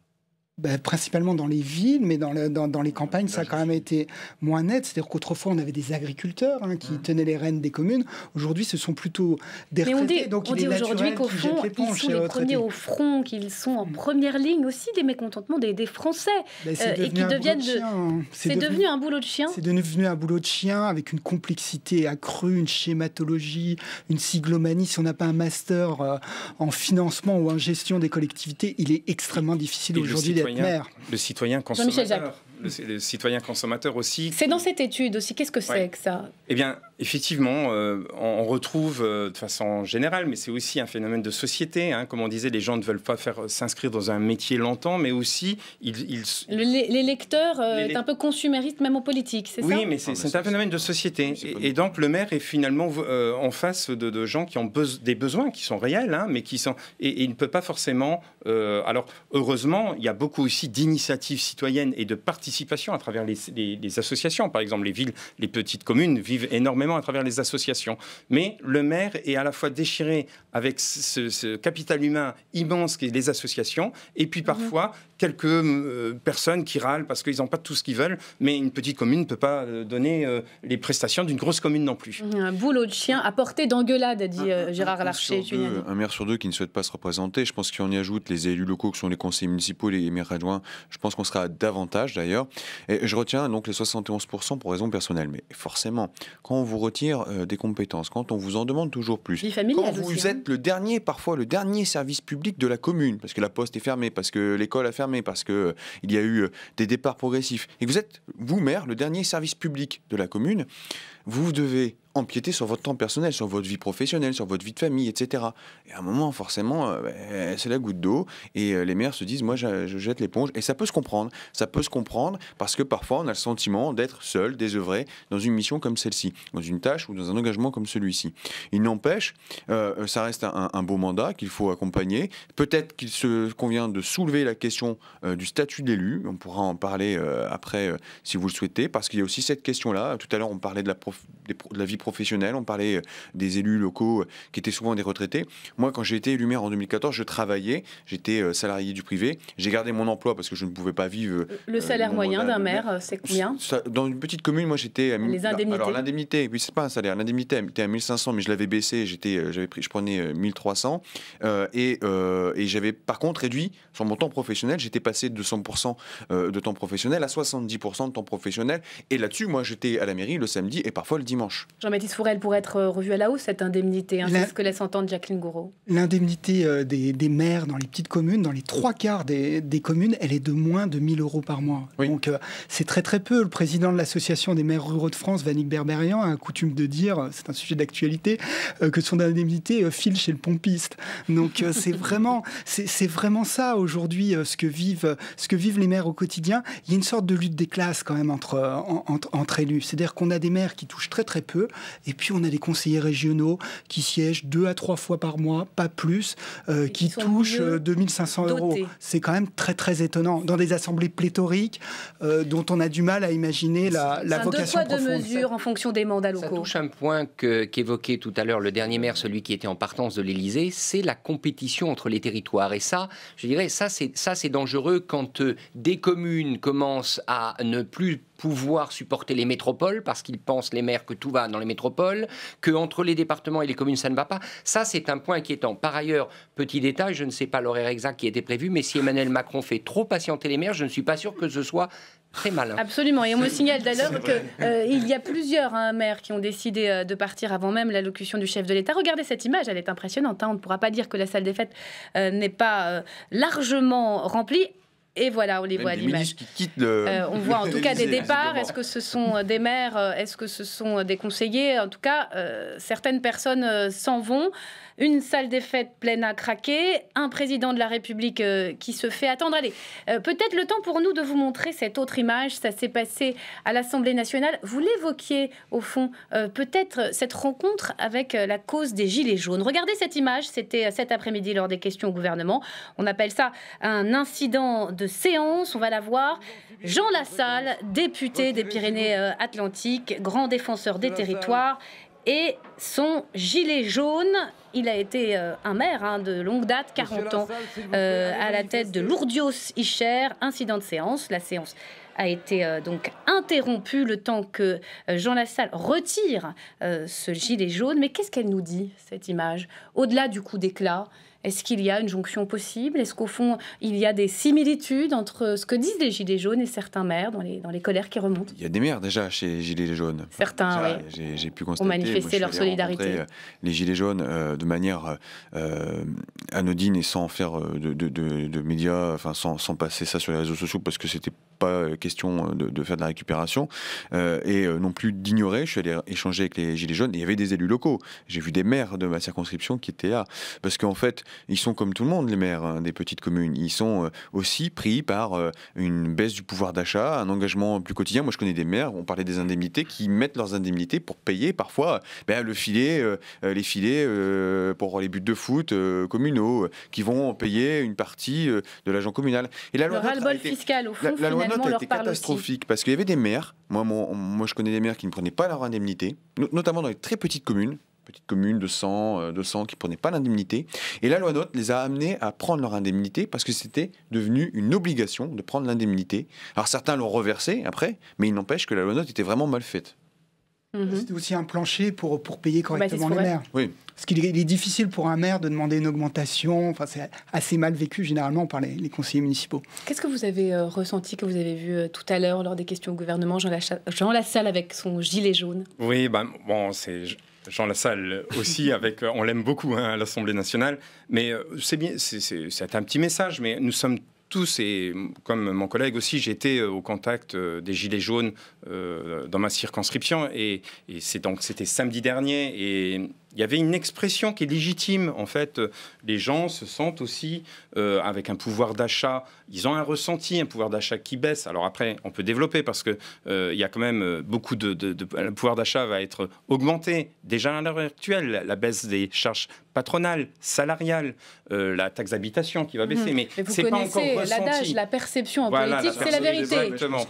Principalement dans les villes, mais dans les campagnes, ça a quand même été moins net. C'est-à-dire qu'autrefois, on avait des agriculteurs qui tenaient les rênes des communes. Aujourd'hui, ce sont plutôt des retraités. Mais on dit aujourd'hui qu'au fond, ils sont les premiers au front, qu'ils sont en première ligne aussi des mécontentements des Français. Et qui deviennent... C'est devenu un boulot de chien. C'est devenu un boulot de chien avec une complexité accrue, une schématologie, une siglomanie. Si on n'a pas un master en financement ou en gestion des collectivités, il est extrêmement difficile aujourd'hui d'être maire. Le citoyen consommateur. Le citoyen consommateur aussi. C'est dans cette étude aussi. Qu'est-ce que c'est que ça ? Eh bien, effectivement, on retrouve de façon générale, mais c'est aussi un phénomène de société. Comme on disait, les gens ne veulent pas s'inscrire dans un métier longtemps, mais aussi... L'électeur est un peu consumériste, même en politique, c'est ça ? Oui, mais c'est un phénomène de société. Et donc, le maire est finalement en face de gens qui ont des besoins qui sont réels, mais qui sont... Et il ne peut pas forcément... alors, heureusement, il y a beaucoup aussi d'initiatives citoyennes et de participation à travers les associations. Par exemple, les villes, les petites communes vivent énormément à travers les associations. Mais le maire est à la fois déchiré avec ce capital humain immense qu'est les associations, et puis parfois quelques personnes qui râlent parce qu'ils n'ont pas tout ce qu'ils veulent, mais une petite commune ne peut pas donner les prestations d'une grosse commune non plus. Un boulot de chien à portée d'engueulade, dit Gérard Larcher. Un maire sur deux qui ne souhaite pas se représenter. Je pense qu'on y ajoute les élus locaux qui sont les conseillers municipaux, les maires adjoints. Je pense qu'on sera davantage d'ailleurs. Et je retiens donc les 71% pour raison personnelle. Mais forcément, quand on vous retire des compétences, quand on vous en demande toujours plus, quand vous êtes parfois le dernier service public de la commune, parce que la poste est fermée, parce que l'école a fermé, parce qu'il y a eu des départs progressifs, et que vous êtes, vous, maire, le dernier service public de la commune, vous devez empiéter sur votre temps personnel, sur votre vie professionnelle, sur votre vie de famille, etc. Et à un moment, forcément, c'est la goutte d'eau. Et les maires se disent, moi, je jette l'éponge. Et ça peut se comprendre. Ça peut se comprendre parce que parfois, on a le sentiment d'être seul, désœuvré, dans une mission comme celle-ci, dans une tâche ou dans un engagement comme celui-ci. Il n'empêche, ça reste un beau mandat qu'il faut accompagner. Peut-être qu'il se convient de soulever la question du statut d'élu. On pourra en parler après, si vous le souhaitez, parce qu'il y a aussi cette question-là. Tout à l'heure, on parlait de la vie professionnelle, on parlait des élus locaux qui étaient souvent des retraités. Moi, quand j'ai été élu maire en 2014, je travaillais, j'étais salarié du privé, j'ai gardé mon emploi parce que je ne pouvais pas vivre... Le salaire moyen d'un maire, c'est combien ? Dans une petite commune, moi j'étais... Les indemnités. Alors l'indemnité, oui, c'est pas un salaire, l'indemnité était à 1500, mais je l'avais baissé, je prenais 1300, et j'avais par contre réduit sur mon temps professionnel, j'étais passé de 100% de temps professionnel à 70% de temps professionnel, et là-dessus, moi j'étais à la mairie le samedi et parfois le dimanche. Jean-Baptiste Fouret, pour être revue à la hausse, cette indemnité, c'est ce que laisse entendre Jacqueline Gouraud. L'indemnité des maires dans les petites communes, dans les 3/4 des communes, elle est de moins de 1 000 € par mois. Oui. Donc c'est très très peu. Le président de l'association des maires ruraux de France, Vannick Berberian, a coutume de dire, c'est un sujet d'actualité, que son indemnité file chez le pompiste. Donc c'est vraiment ça aujourd'hui, ce que vivent les maires au quotidien. Il y a une sorte de lutte des classes quand même entre élus. C'est-à-dire qu'on a des maires qui touchent très très peu, Et puis on a des conseillers régionaux qui siègent 2 à 3 fois par mois, pas plus, qui touchent 2500 €. C'est quand même très très étonnant. Dans des assemblées pléthoriques dont on a du mal à imaginer la vocation profonde. Deux mesures en fonction des mandats locaux. Ça touche un point qu'évoquait tout à l'heure le dernier maire, celui qui était en partance de l'Élysée, c'est la compétition entre les territoires. Et ça, je dirais, ça c'est dangereux quand des communes commencent à ne plus pouvoir supporter les métropoles parce qu'ils pensent, les maires, que tout va dans les métropoles, qu'entre les départements et les communes, ça ne va pas. Ça, c'est un point inquiétant. Par ailleurs, petit détail, je ne sais pas l'horaire exact qui était prévu, mais si Emmanuel Macron fait trop patienter les maires, je ne suis pas sûr que ce soit très malin. Absolument. Et on me signale d'ailleurs qu'il y a plusieurs maires qui ont décidé de partir avant même l'allocution du chef de l'État. Regardez cette image, elle est impressionnante. On ne pourra pas dire que la salle des fêtes n'est pas largement remplie. Et voilà, on les voit à l'image. On voit en tout cas des départs. Est-ce que ce sont des maires? Est-ce que ce sont des conseillers? En tout cas, certaines personnes s'en vont. Une salle des fêtes pleine à craquer. Un président de la République qui se fait attendre. Allez, peut-être le temps pour nous de vous montrer cette autre image. Ça s'est passé à l'Assemblée nationale. Vous l'évoquiez, au fond, peut-être cette rencontre avec la cause des Gilets jaunes. Regardez cette image. C'était cet après-midi lors des questions au gouvernement. On appelle ça un incident de séance, on va la voir. Jean Lassalle, député des Pyrénées-Atlantiques, grand défenseur des territoires, et son gilet jaune. Il a été un maire de longue date, 40 ans, à la tête de Lourdios-Icher. Incident de séance. La séance a été donc interrompue le temps que Jean Lassalle retire ce gilet jaune. Mais qu'est-ce qu'elle nous dit, cette image? Au-delà du coup d'éclat, est-ce qu'il y a une jonction possible? Est-ce qu'au fond, il y a des similitudes entre ce que disent les Gilets jaunes et certains maires dans les colères qui remontent? Il y a des maires déjà chez les Gilets jaunes. Certains, oui. J'ai pu constater. Ont manifesté leur solidarité. Les Gilets jaunes de manière anodine et sans faire de médias, enfin sans passer ça sur les réseaux sociaux parce que c'était pas question de faire de la récupération et non plus d'ignorer. Je suis allé échanger avec les Gilets jaunes et il y avait des élus locaux. J'ai vu des maires de ma circonscription qui étaient là parce qu'en fait, ils sont comme tout le monde, les maires des petites communes. Ils sont aussi pris par une baisse du pouvoir d'achat, un engagement plus quotidien. Moi, je connais des maires, on parlait des indemnités, qui mettent leurs indemnités pour payer parfois les filets pour les buts de foot communaux, qui vont payer une partie de l'agent communal. Et la loi le ras-le-bol fiscal, au fond, la loi finalement, NOTRe a été catastrophique parce qu'il y avait des maires, moi je connais des maires qui ne prenaient pas leur indemnité, notamment dans les très petites communes de 100 qui ne prenaient pas l'indemnité. Et la loi NOTRe les a amenés à prendre leur indemnité parce que c'était devenu une obligation de prendre l'indemnité. Alors certains l'ont reversé après, mais il n'empêche que la loi NOTRe était vraiment mal faite. C'était aussi un plancher pour payer correctement les maires. Oui. Parce qu'il est difficile pour un maire de demander une augmentation. Enfin, c'est assez mal vécu généralement par les conseillers municipaux. Qu'est-ce que vous avez ressenti, que vous avez vu tout à l'heure lors des questions au gouvernement, Jean Lassalle avec son gilet jaune? Oui, c'est Jean Lassalle aussi, on l'aime beaucoup à l'Assemblée nationale. Mais c'est bien, c'est un petit message, mais nous sommes tous, et comme mon collègue aussi, j'étais au contact des Gilets jaunes dans ma circonscription, et c'était samedi dernier, et il y avait une expression qui est légitime. En fait, les gens se sentent aussi avec un pouvoir d'achat. Ils ont un ressenti, un pouvoir d'achat qui baisse. Alors après, on peut développer parce que il y a quand même beaucoup le pouvoir d'achat va être augmenté. Déjà à l'heure actuelle, la baisse des charges patronales, salariales, la taxe d'habitation qui va baisser. Mais c'est pas encore ressenti. L'adage, la perception en politique, c'est la vérité. Exactement.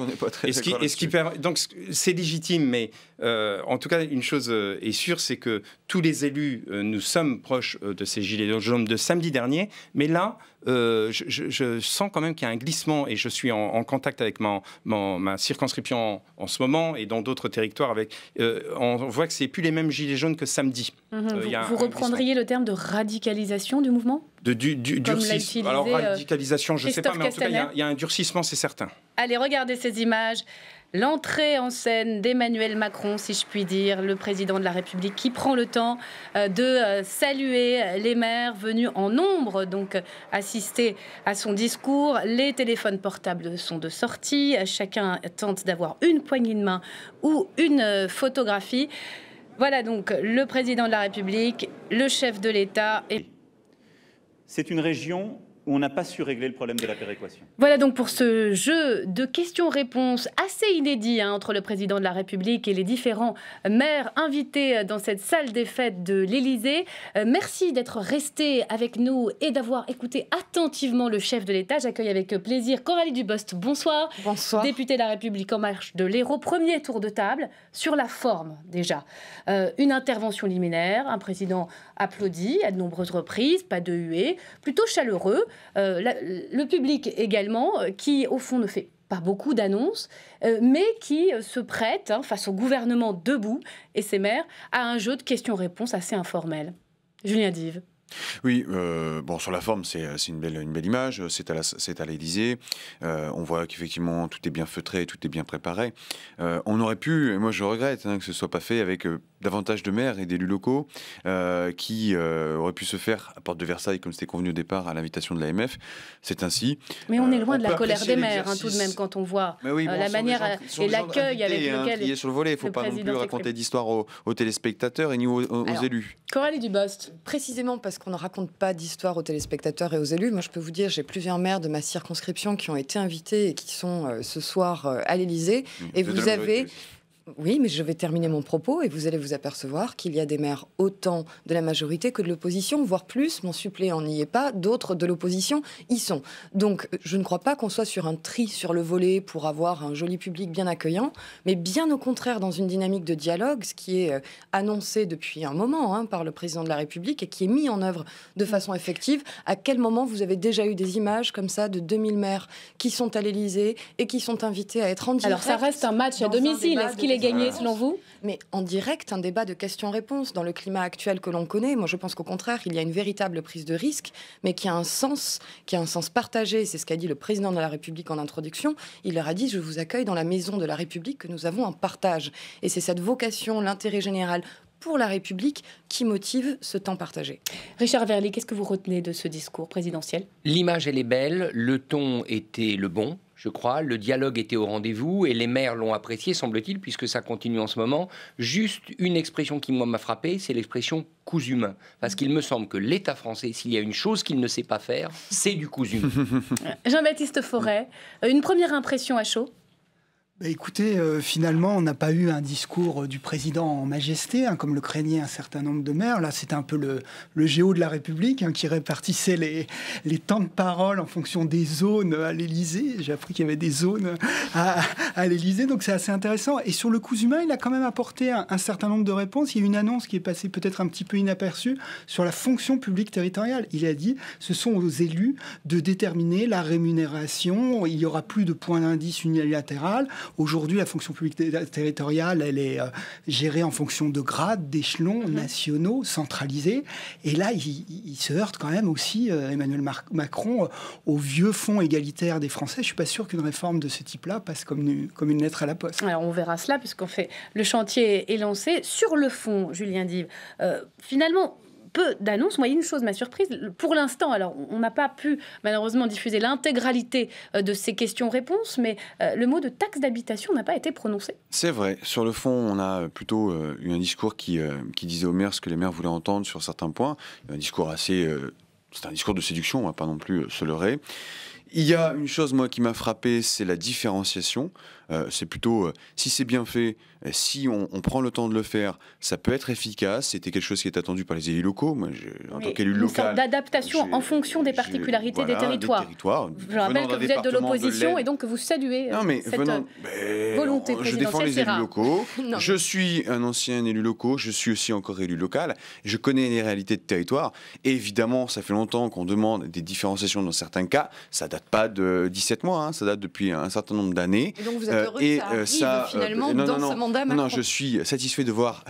Donc c'est légitime, mais en tout cas, une chose est sûre, c'est que tous les élus, nous sommes proches de ces gilets jaunes de samedi dernier, mais là, je sens quand même qu'il y a un glissement, et je suis en contact avec ma circonscription en ce moment et dans d'autres territoires. On voit que c'est plus les mêmes gilets jaunes que samedi. Vous reprendriez le terme de radicalisation du mouvement? Durcissement. Alors radicalisation, je ne sais pas, mais en tout cas, il y a un durcissement, c'est certain. Allez, regardez ces images. L'entrée en scène d'Emmanuel Macron, si je puis dire, le président de la République, qui prend le temps de saluer les maires venus en nombre, donc assister à son discours. Les téléphones portables sont de sortie. Chacun tente d'avoir une poignée de main ou une photographie. Voilà donc le président de la République, le chef de l'État. C'est une région où on n'a pas su régler le problème de la péréquation. Voilà donc pour ce jeu de questions-réponses assez inédit entre le président de la République et les différents maires invités dans cette salle des fêtes de l'Élysée. Merci d'être restés avec nous et d'avoir écouté attentivement le chef de l'État. J'accueille avec plaisir Coralie Dubost. Bonsoir. Bonsoir. Députée de la République En Marche de l'Hérault. Premier tour de table sur la forme déjà. Une intervention liminaire, un président applaudi à de nombreuses reprises, pas de huée, plutôt chaleureux. Le public également, qui au fond ne fait pas beaucoup d'annonces, mais qui se prête, face au gouvernement debout et ses maires, à un jeu de questions-réponses assez informel. Julien Dive. Oui, bon, sur la forme, c'est une belle image. C'est à l'Élysée. On voit qu'effectivement, tout est bien feutré, tout est bien préparé. On aurait pu, et moi je regrette que ce ne soit pas fait avec davantage de maires et d'élus locaux qui auraient pu se faire à Porte de Versailles, comme c'était convenu au départ, à l'invitation de l'AMF. C'est ainsi. Mais on est loin de la colère des maires, tout de même, quand on voit la manière et l'accueil avec lequel... Il est sur le volet, il ne faut pas non plus raconter d'histoire aux téléspectateurs et ni aux élus. Coralie Dubost. Précisément parce qu'on ne raconte pas d'histoire aux téléspectateurs et aux élus. Moi, je peux vous dire, j'ai plusieurs maires de ma circonscription qui ont été invités et qui sont ce soir à l'Élysée. Et vous avez... Oui, mais je vais terminer mon propos et vous allez vous apercevoir qu'il y a des maires autant de la majorité que de l'opposition, voire plus. Mon suppléant n'y est pas, d'autres de l'opposition y sont. Donc, je ne crois pas qu'on soit sur un tri sur le volet pour avoir un joli public bien accueillant, mais bien au contraire dans une dynamique de dialogue, ce qui est annoncé depuis un moment par le président de la République et qui est mis en œuvre de façon effective. À quel moment vous avez déjà eu des images comme ça de 2000 maires qui sont à l'Élysée et qui sont invités à être en direct? Alors, ça reste un match à domicile. Est-ce qu'il est gagné selon vous? Mais en direct, un débat de questions-réponses dans le climat actuel que l'on connaît. Moi, je pense qu'au contraire, il y a une véritable prise de risque, mais qui a un sens partagé. C'est ce qu'a dit le président de la République en introduction. Il leur a dit « Je vous accueille dans la maison de la République que nous avons en partage ». Et c'est cette vocation, l'intérêt général pour la République qui motive ce temps partagé. Richard Verly, qu'est-ce que vous retenez de ce discours présidentiel? L'image, elle est belle, le ton était le bon. Je crois, le dialogue était au rendez-vous et les maires l'ont apprécié, semble-t-il, puisque ça continue en ce moment. Juste une expression qui, moi, m'a frappé, c'est l'expression « cousu humain ». Parce qu'il me semble que l'État français, s'il y a une chose qu'il ne sait pas faire, c'est du cousu humain. Jean-Baptiste Forêt, une première impression à chaud? Écoutez, finalement, on n'a pas eu un discours du président en majesté, comme le craignaient un certain nombre de maires. Là, c'était un peu le géo de la République qui répartissait les temps de parole en fonction des zones à l'Élysée. J'ai appris qu'il y avait des zones à l'Élysée, donc c'est assez intéressant. Et sur le cousu humain, il a quand même apporté un certain nombre de réponses. Il y a une annonce qui est passée peut-être un petit peu inaperçue sur la fonction publique territoriale. Il a dit, ce sont aux élus de déterminer la rémunération. Il n'y aura plus de point d'indice unilatéral. Aujourd'hui, la fonction publique territoriale, elle est gérée en fonction de grades, d'échelons nationaux, centralisés. Et là, il se heurte quand même aussi, Emmanuel Macron, au vieux fonds égalitaire des Français. Je ne suis pas sûr qu'une réforme de ce type-là passe comme une lettre à la poste. Alors, on verra cela, puisqu'on fait le chantier est lancé. Sur le fond, Julien Dive, finalement... peu d'annonces. Moi, il y a une chose m'a surprise. Pour l'instant, alors, on n'a pas pu malheureusement diffuser l'intégralité de ces questions-réponses, mais le mot de taxe d'habitation n'a pas été prononcé. C'est vrai. Sur le fond, on a plutôt eu un discours qui disait aux maires ce que les maires voulaient entendre sur certains points. Un discours assez... c'est un discours de séduction, on ne va pas non plus se leurrer. Il y a une chose, moi, qui m'a frappé, c'est la différenciation. C'est plutôt, si c'est bien fait, si on prend le temps de le faire, ça peut être efficace. C'était quelque chose qui est attendu par les élus locaux. Moi, en tant qu'élu local... Une sorte d'adaptation en fonction des particularités des territoires. Je rappelle que vous êtes de l'opposition et donc que vous saluez cette volonté présidentielle. Je défends les élus locaux. Je suis un ancien élu local. Je suis aussi encore élu local. Je connais les réalités de territoire. Et évidemment, ça fait longtemps qu'on demande des différenciations dans certains cas. Ça date pas de 17 mois. Ça date depuis un certain nombre d'années. Et donc vous êtes heureux que ça arrive finalement dans ce mandat Macron. Non, je suis satisfait de voir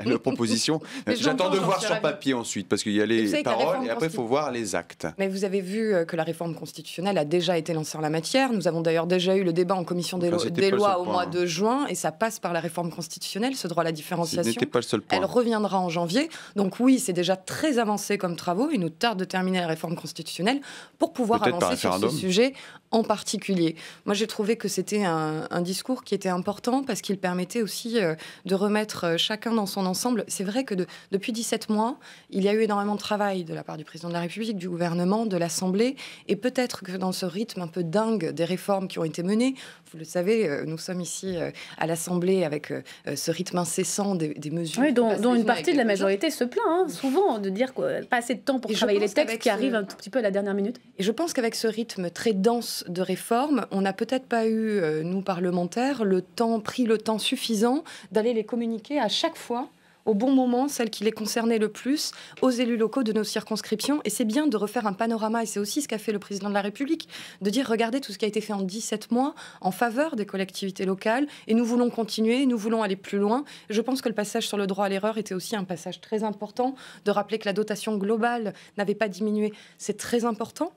la proposition. J'attends de voir sur papier ensuite, parce qu'il y a les paroles et après il faut voir les actes. Mais vous avez vu que la réforme constitutionnelle a déjà été lancée en la matière. Nous avons d'ailleurs déjà eu le débat en commission des lois au mois de juin, et ça passe par la réforme constitutionnelle, ce droit à la différenciation. Ce n'était pas le seul point. Elle reviendra en janvier. Donc oui, c'est déjà très avancé comme travaux. Il nous tarde de terminer la réforme constitutionnelle pour pouvoir avancer sur ce sujet en particulier. Moi, j'ai trouvé que c'était un discours qui était important parce qu'il permettait aussi de remettre chacun dans son ensemble. C'est vrai que depuis 17 mois, il y a eu énormément de travail de la part du président de la République, du gouvernement, de l'Assemblée, et peut-être que dans ce rythme un peu dingue des réformes qui ont été menées, vous le savez, nous sommes ici à l'Assemblée avec ce rythme incessant des mesures. Oui, dont une partie de la majorité se plaint, souvent, de dire qu'il n'y a pas assez de temps pour travailler les textes qui arrivent un tout petit peu à la dernière minute. Et je pense qu'avec ce rythme très dense de réformes, on n'a peut-être pas eu, nous parlementaires, pris le temps suffisant d'aller les communiquer à chaque fois, au bon moment, celles qui les concernaient le plus, aux élus locaux de nos circonscriptions. Et c'est bien de refaire un panorama, et c'est aussi ce qu'a fait le président de la République, de dire, regardez tout ce qui a été fait en 17 mois en faveur des collectivités locales, et nous voulons continuer, nous voulons aller plus loin. Je pense que le passage sur le droit à l'erreur était aussi un passage très important, de rappeler que la dotation globale n'avait pas diminué. C'est très important.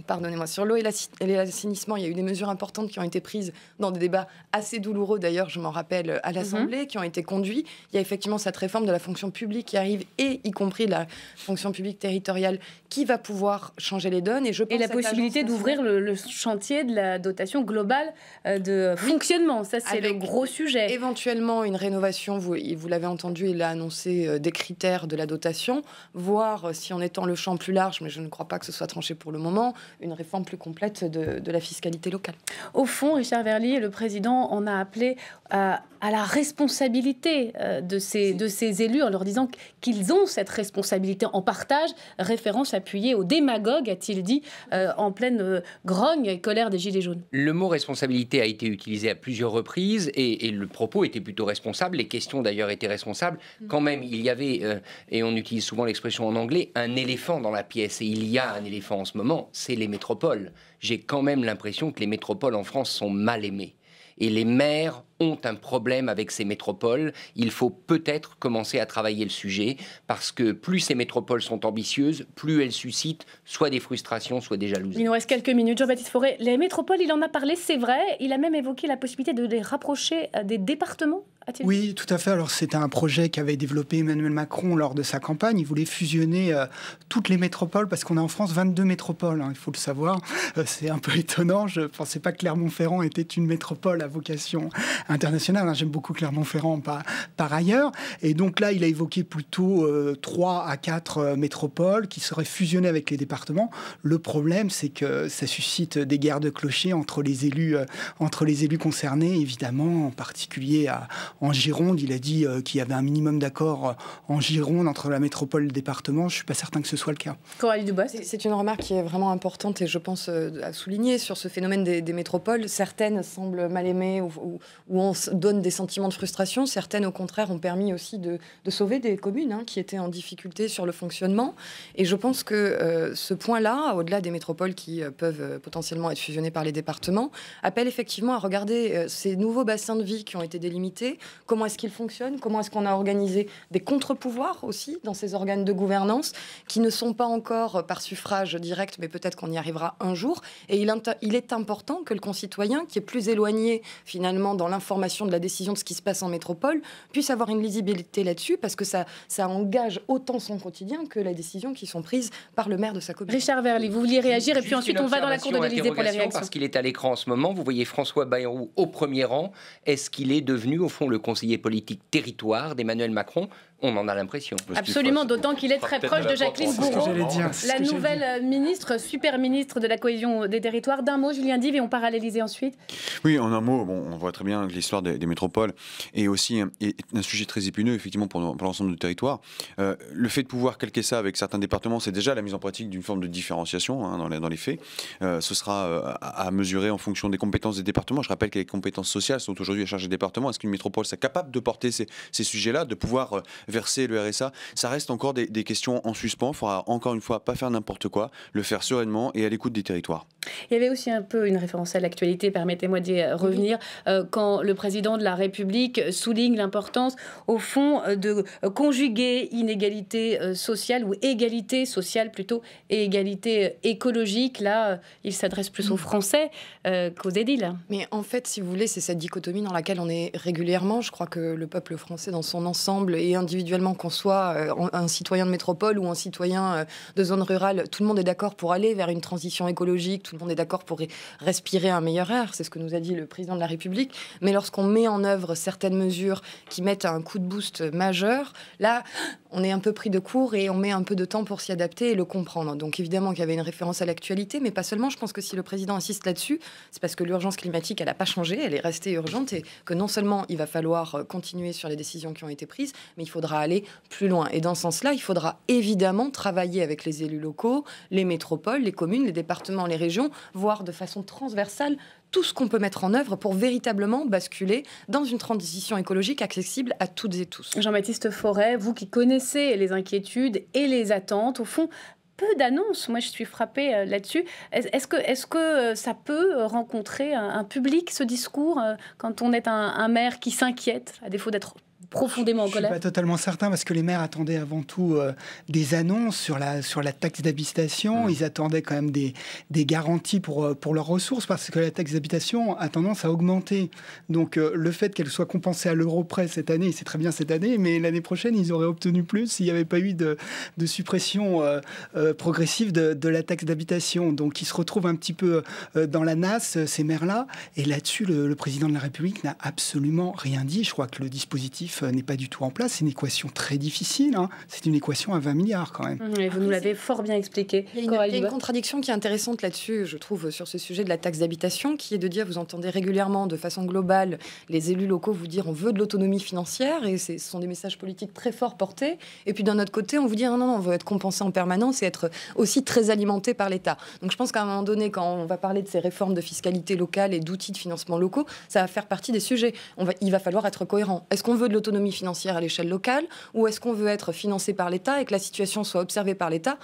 Pardonnez-moi, sur l'eau et l'assainissement, il y a eu des mesures importantes qui ont été prises dans des débats assez douloureux, d'ailleurs, je m'en rappelle, à l'Assemblée, qui ont été conduits. Il y a effectivement cette réforme de la fonction publique qui arrive, et y compris de la fonction publique territoriale, qui va pouvoir changer les donnes. Et la possibilité d'ouvrir le chantier de la dotation globale de fonctionnement. Ça, c'est le gros sujet. Éventuellement, une rénovation, vous l'avez entendu, il a annoncé des critères de la dotation, voir si en étant le champ plus large, mais je ne crois pas que ce soit tranché pour le moment, une réforme plus complète de la fiscalité locale. Au fond, Richard Verly, le président en a appelé à la responsabilité de ces élus en leur disant qu'ils ont cette responsabilité en partage, référence appuyée aux démagogues, a-t-il dit, en pleine grogne et colère des Gilets jaunes. Le mot responsabilité a été utilisé à plusieurs reprises et le propos était plutôt responsable, les questions d'ailleurs étaient responsables. Quand même, il y avait, et on utilise souvent l'expression en anglais, un éléphant dans la pièce, et il y a un éléphant en ce moment, c'est les métropoles. J'ai quand même l'impression que les métropoles en France sont mal aimées. Et les maires ont un problème avec ces métropoles. Il faut peut-être commencer à travailler le sujet, parce que plus ces métropoles sont ambitieuses, plus elles suscitent soit des frustrations, soit des jalousies. Il nous reste quelques minutes. Jean-Baptiste Fauré, les métropoles, il en a parlé, c'est vrai. Il a même évoqué la possibilité de les rapprocher des départements. Oui, tout à fait. Alors, c'était un projet qu'avait développé Emmanuel Macron lors de sa campagne. Il voulait fusionner toutes les métropoles, parce qu'on a en France 22 métropoles, il faut le savoir. C'est un peu étonnant. Je ne pensais pas que Clermont-Ferrand était une métropole à vocation internationale. J'aime beaucoup Clermont-Ferrand par ailleurs. Et donc là, il a évoqué plutôt 3 à 4 métropoles qui seraient fusionnées avec les départements. Le problème, c'est que ça suscite des guerres de clochers entre les élus concernés, évidemment, en particulier en Gironde. Il a dit qu'il y avait un minimum d'accord en Gironde entre la métropole et le département. Je ne suis pas certain que ce soit le cas. Coralie Dubois. C'est une remarque qui est vraiment importante et je pense à souligner sur ce phénomène des métropoles. Certaines semblent mal aimées ou on donne des sentiments de frustration. Certaines, au contraire, ont permis aussi de sauver des communes qui étaient en difficulté sur le fonctionnement. Et je pense que ce point-là, au-delà des métropoles qui peuvent potentiellement être fusionnées par les départements, appelle effectivement à regarder ces nouveaux bassins de vie qui ont été délimités. Comment est-ce qu'ils fonctionnent? Comment est-ce qu'on a organisé des contre-pouvoirs aussi dans ces organes de gouvernance qui ne sont pas encore par suffrage direct, mais peut-être qu'on y arrivera un jour. Et il est important que le concitoyen, qui est plus éloigné finalement dans l'information de la décision de ce qui se passe en métropole, puisse avoir une lisibilité là-dessus, parce que ça engage autant son quotidien que les décisions qui sont prises par le maire de sa commune. Richard Verly, vous vouliez réagir et puis ensuite on va dans la cour de l'Élysée pour les réactions. Parce qu'il est à l'écran en ce moment, vous voyez François Bayrou au premier rang. Est-ce qu'il est devenu au fond le conseiller politique territoire d'Emmanuel Macron? On en a l'impression. Absolument, d'autant qu'il est très proche de Jacqueline Gouraud, la nouvelle ministre, super ministre de la cohésion des territoires. D'un mot, Julien Dive, et on part à l'Élysée ensuite. Oui, en un mot, on voit très bien que l'histoire des métropoles est aussi un sujet très épineux, effectivement, pour l'ensemble du territoire. Le fait de pouvoir calquer ça avec certains départements, c'est déjà la mise en pratique d'une forme de différenciation dans les faits. Ce sera à mesurer en fonction des compétences des départements. Je rappelle que les compétences sociales sont aujourd'hui à charge des départements. Est-ce qu'une métropole est capable de porter ces sujets-là, de pouvoir verser le RSA? Ça reste encore des questions en suspens. Il faudra encore une fois pas faire n'importe quoi, le faire sereinement et à l'écoute des territoires. Il y avait aussi un peu une référence à l'actualité, permettez-moi d'y revenir, quand le président de la République souligne l'importance, au fond, de conjuguer inégalité sociale, ou égalité sociale plutôt, et égalité écologique. Là, il s'adresse plus aux Français qu'aux édiles. Mais en fait, si vous voulez, c'est cette dichotomie dans laquelle on est régulièrement. Je crois que le peuple français dans son ensemble et individuellement individuellement, qu'on soit un citoyen de métropole ou un citoyen de zone rurale, tout le monde est d'accord pour aller vers une transition écologique, tout le monde est d'accord pour respirer un meilleur air, c'est ce que nous a dit le président de la République. Mais lorsqu'on met en œuvre certaines mesures qui mettent un coup de boost majeur, là, on est un peu pris de court et on met un peu de temps pour s'y adapter et le comprendre. Donc évidemment qu'il y avait une référence à l'actualité, mais pas seulement. Je pense que si le président insiste là-dessus, c'est parce que l'urgence climatique, elle n'a pas changé, elle est restée urgente et que non seulement il va falloir continuer sur les décisions qui ont été prises, mais il faudra aller plus loin. Et dans ce sens-là, il faudra évidemment travailler avec les élus locaux, les métropoles, les communes, les départements, les régions, voire de façon transversale tout ce qu'on peut mettre en œuvre pour véritablement basculer dans une transition écologique accessible à toutes et tous. Jean-Baptiste Forêt, vous qui connaissez les inquiétudes et les attentes, au fond, peu d'annonces. Moi, je suis frappée là-dessus. Est-ce que ça peut rencontrer un public, ce discours, quand on est un maire qui s'inquiète, à défaut d'être profondément en colère? Je ne suis pas totalement certain, parce que les maires attendaient avant tout des annonces sur la taxe d'habitation. Ils attendaient quand même des garanties pour leurs ressources, parce que la taxe d'habitation a tendance à augmenter. Donc le fait qu'elle soit compensée à l'euro près cette année, c'est très bien cette année, mais l'année prochaine, ils auraient obtenu plus s'il n'y avait pas eu de suppression progressive de la taxe d'habitation. Donc ils se retrouvent un petit peu dans la nasse, ces maires-là. Et là-dessus, le président de la République n'a absolument rien dit. Je crois que le dispositif n'est pas du tout en place. C'est une équation très difficile. C'est une équation à 20 milliards quand même. Et vous nous l'avez fort bien expliqué. Il y a une contradiction qui est intéressante là-dessus, je trouve, sur ce sujet de la taxe d'habitation, qui est de dire, vous entendez régulièrement, de façon globale, les élus locaux vous dire on veut de l'autonomie financière, et ce sont des messages politiques très forts portés. Et puis d'un autre côté, on vous dit non, on veut être compensé en permanence et être aussi très alimenté par l'État. Donc je pense qu'à un moment donné, quand on va parler de ces réformes de fiscalité locale et d'outils de financement locaux, ça va faire partie des sujets. Il va falloir être cohérent. Est-ce qu'on veut de l'autonomie financière à l'échelle locale, ou est-ce qu'on veut être financé par l'État et que la situation soit observée par l'État ?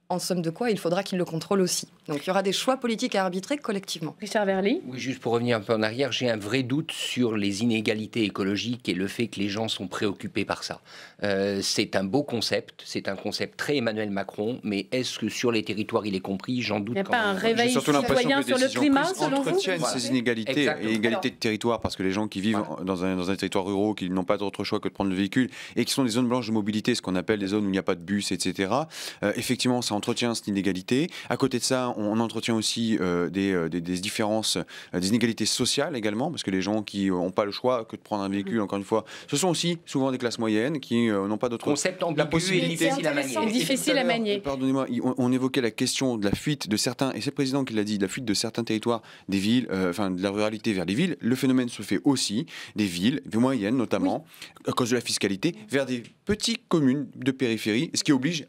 En somme de quoi, il faudra qu'il le contrôle aussi. Donc il y aura des choix politiques à arbitrer collectivement. Richard Verly ? Oui, juste pour revenir un peu en arrière, j'ai un vrai doute sur les inégalités écologiques et le fait que les gens sont préoccupés par ça. C'est un beau concept, c'est un concept très Emmanuel Macron, mais est-ce que sur les territoires il est compris ? J'en doute. Il n'y a quand pas même. un réveil citoyen sur le climat, selon vous ? Ces inégalités et égalités de territoire, parce que les gens qui vivent dans un territoire rural, qui n'ont pas d'autre choix que de prendre le véhicule, et qui sont des zones blanches de mobilité, ce qu'on appelle des zones où il n'y a pas de bus, etc., effectivement, ça entretient cette inégalité. À côté de ça, on entretient aussi des différences, des inégalités sociales également, parce que les gens qui n'ont pas le choix que de prendre un véhicule, encore une fois, ce sont aussi souvent des classes moyennes qui n'ont pas d'autre... Concept ambigu et difficile à manier. Difficile à manier. Pardonnez-moi, on évoquait la question de la fuite de certains, et c'est le président qui l'a dit, de la fuite de certains territoires des villes, de la ruralité vers les villes. Le phénomène se fait aussi des villes, des moyennes notamment, à cause de la fiscalité, vers des petites communes de périphérie, ce qui oblige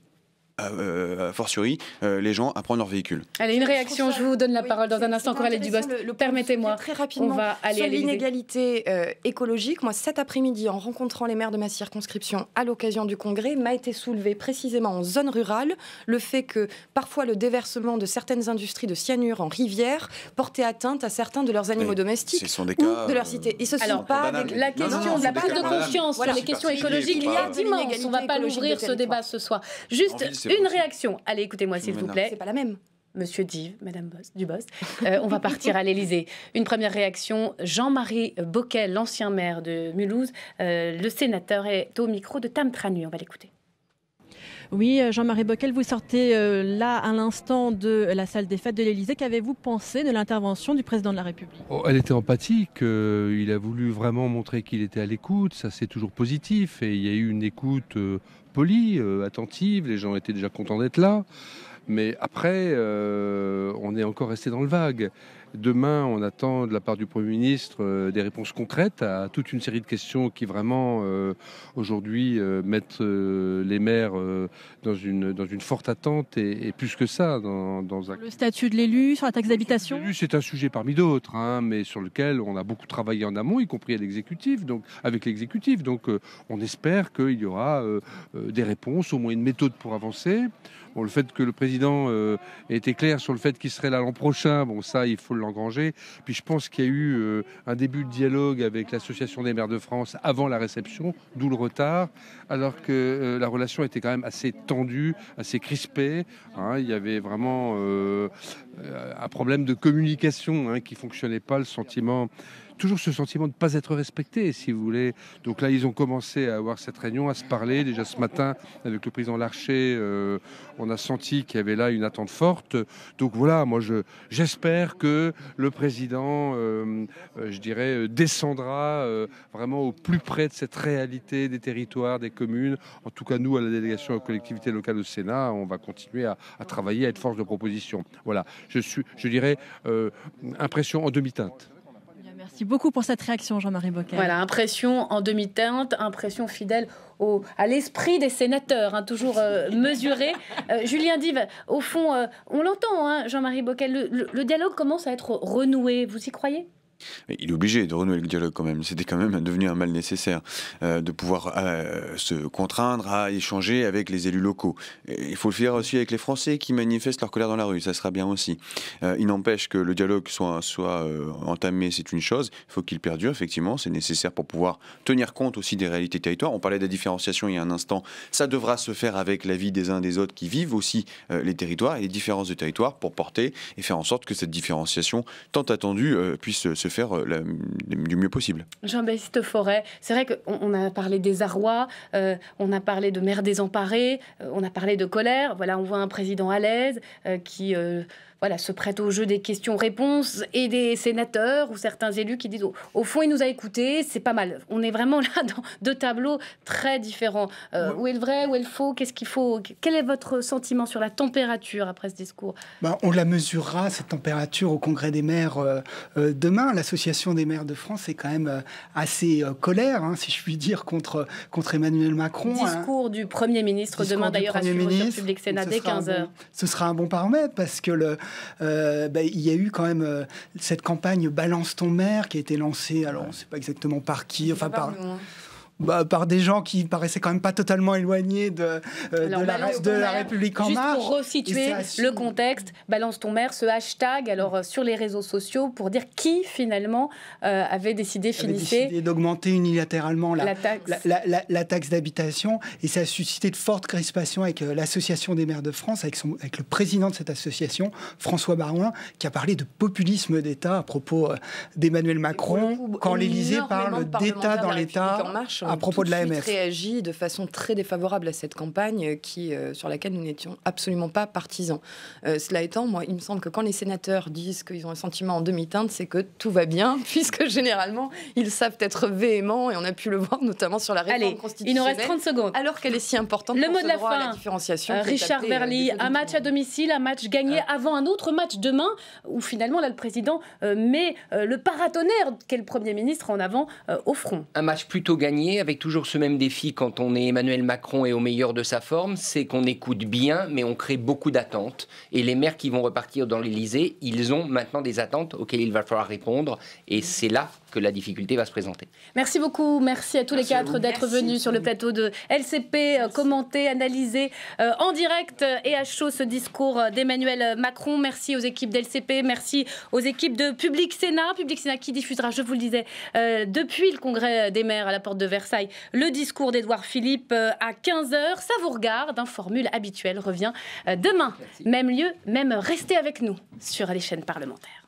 a fortiori les gens à prendre leur véhicule. Allez, une réaction, je vous donne la parole dans un instant, Coralie Dubost. Permettez-moi, très rapidement, on va aller sur à l'Élysée. l'inégalité écologique. Moi, cet après-midi, en rencontrant les maires de ma circonscription à l'occasion du congrès, m'a été soulevé précisément en zone rurale le fait que parfois le déversement de certaines industries de cyanure en rivière portait atteinte à certains de leurs animaux domestiques ce sont des cas, ou de leur cité. Et ce sont pas la question de la prise de conscience sur les questions écologiques, il y a immense. On ne va pas l'ouvrir ce débat ce soir. Juste une réaction. Allez, écoutez-moi s'il vous plaît. C'est pas la même. Monsieur Dive, Madame Dubost, on va partir à l'Élysée. Une première réaction, Jean-Marie Bockel, l'ancien maire de Mulhouse, le sénateur est au micro de Tam Tranu. On va l'écouter. Oui, Jean-Marie Bockel, vous sortez là à l'instant de la salle des fêtes de l'Élysée. Qu'avez-vous pensé de l'intervention du président de la République ? Elle était empathique, il a voulu vraiment montrer qu'il était à l'écoute, ça c'est toujours positif, et il y a eu une écoute polie, attentive, les gens étaient déjà contents d'être là, mais après on est encore resté dans le vague. Demain, on attend de la part du Premier ministre des réponses concrètes à toute une série de questions qui vraiment, aujourd'hui, mettent les maires dans une forte attente et plus que ça. Dans un... Le statut de l'élu, sur la taxe d'habitation ? C'est un sujet parmi d'autres, mais sur lequel on a beaucoup travaillé en amont, y compris avec l'exécutif. Donc, on espère qu'il y aura des réponses, au moins une méthode pour avancer. Bon, le fait que le président ait été clair sur le fait qu'il serait là l'an prochain, bon, ça, il faut l'engranger. Puis je pense qu'il y a eu un début de dialogue avec l'Association des maires de France avant la réception, d'où le retard, alors que la relation était quand même assez tendue, assez crispée. Il y avait vraiment un problème de communication qui ne fonctionnait pas, le sentiment toujours ce sentiment de ne pas être respecté, si vous voulez. Donc là, ils ont commencé à avoir cette réunion, à se parler. Déjà ce matin, avec le président Larcher, on a senti qu'il y avait là une attente forte. Donc voilà, moi j'espère que le président, je dirais, descendra vraiment au plus près de cette réalité des territoires, des communes. En tout cas, nous, à la délégation aux collectivités locales au Sénat, on va continuer à travailler, à être force de proposition. Voilà, je dirais, impression en demi-teinte. Merci beaucoup pour cette réaction, Jean-Marie Bockel. Voilà, impression en demi-teinte, impression fidèle à l'esprit des sénateurs, hein, toujours mesuré. Julien Dive, au fond, on l'entend, hein, Jean-Marie Bockel, le dialogue commence à être renoué. Vous y croyez ? Il est obligé de renouer le dialogue quand même. C'était quand même devenu un mal nécessaire de pouvoir se contraindre à échanger avec les élus locaux. Et il faut le faire aussi avec les Français qui manifestent leur colère dans la rue. Ça sera bien aussi. Il n'empêche que le dialogue soit entamé, c'est une chose. Il faut qu'il perdure, effectivement. C'est nécessaire pour pouvoir tenir compte aussi des réalités territoires. On parlait de la différenciation il y a un instant. Ça devra se faire avec l'avis des uns des autres qui vivent aussi les territoires et les différences de territoires pour porter et faire en sorte que cette différenciation tant attendue puisse se faire du mieux possible. Jean-Baptiste Forêt, c'est vrai qu'on a parlé des Arrois, on a parlé de maires désemparés, on a parlé de colère. Voilà, on voit un président à l'aise qui se prête au jeu des questions-réponses et des sénateurs ou certains élus qui disent au fond, il nous a écoutés, c'est pas mal. On est vraiment là dans deux tableaux très différents. Où est le vrai, où est le faux ? Qu'est-ce qu'il faut ? Quel est votre sentiment sur la température après ce discours ? On la mesurera, cette température, au Congrès des maires demain. L'Association des maires de France est quand même assez colère, hein, si je puis dire, contre Emmanuel Macron. Discours du Premier ministre demain, d'ailleurs, à suivre sur Public Sénat dès 15h. Ce sera un bon paramètre parce que il y a eu quand même cette campagne Balance ton maire qui a été lancée, alors on ne sait pas exactement par qui, par des gens qui paraissaient quand même pas totalement éloignés de la République en marche. Juste pour resituer le contexte, Balance ton maire, ce hashtag sur les réseaux sociaux pour dire qui finalement avait décidé d'augmenter unilatéralement la taxe d'habitation, et ça a suscité de fortes crispations avec l'Association des maires de France, avec le président de cette association, François Baroin, qui a parlé de populisme d'État à propos d'Emmanuel Macron, quand l'Élysée parle d'État dans l'État. À propos de l'AMF. Réagit de façon très défavorable à cette campagne sur laquelle nous n'étions absolument pas partisans. Cela étant, moi, il me semble que quand les sénateurs disent qu'ils ont un sentiment en demi-teinte, c'est que tout va bien, puisque généralement, ils savent être véhéments, et on a pu le voir notamment sur la réforme constitutionnelle. Il nous reste 30 secondes. Alors qu'elle est si importante le pour mot de la fin, la différenciation. Richard Verly, un match à domicile, un match gagné avant un autre match demain, où finalement, là, le président met le paratonnerre qu'est le Premier ministre en avant au front. Un match plutôt gagné, avec toujours ce même défi quand on est Emmanuel Macron et au meilleur de sa forme, c'est qu'on écoute bien, mais on crée beaucoup d'attentes. Et les maires qui vont repartir dans l'Élysée, ils ont maintenant des attentes auxquelles il va falloir répondre. Et c'est là que la difficulté va se présenter. Merci beaucoup. Merci à tous les quatre d'être venus sur le plateau de LCP, commenter, analyser en direct et à chaud ce discours d'Emmanuel Macron. Merci aux équipes d'LCP, merci aux équipes de Public Sénat qui diffusera, je vous le disais, depuis le Congrès des maires à la porte de Versailles, le discours d'Édouard Philippe à 15h. Ça vous regarde, formule habituelle revient demain. Merci. Même lieu, même restez avec nous sur les chaînes parlementaires.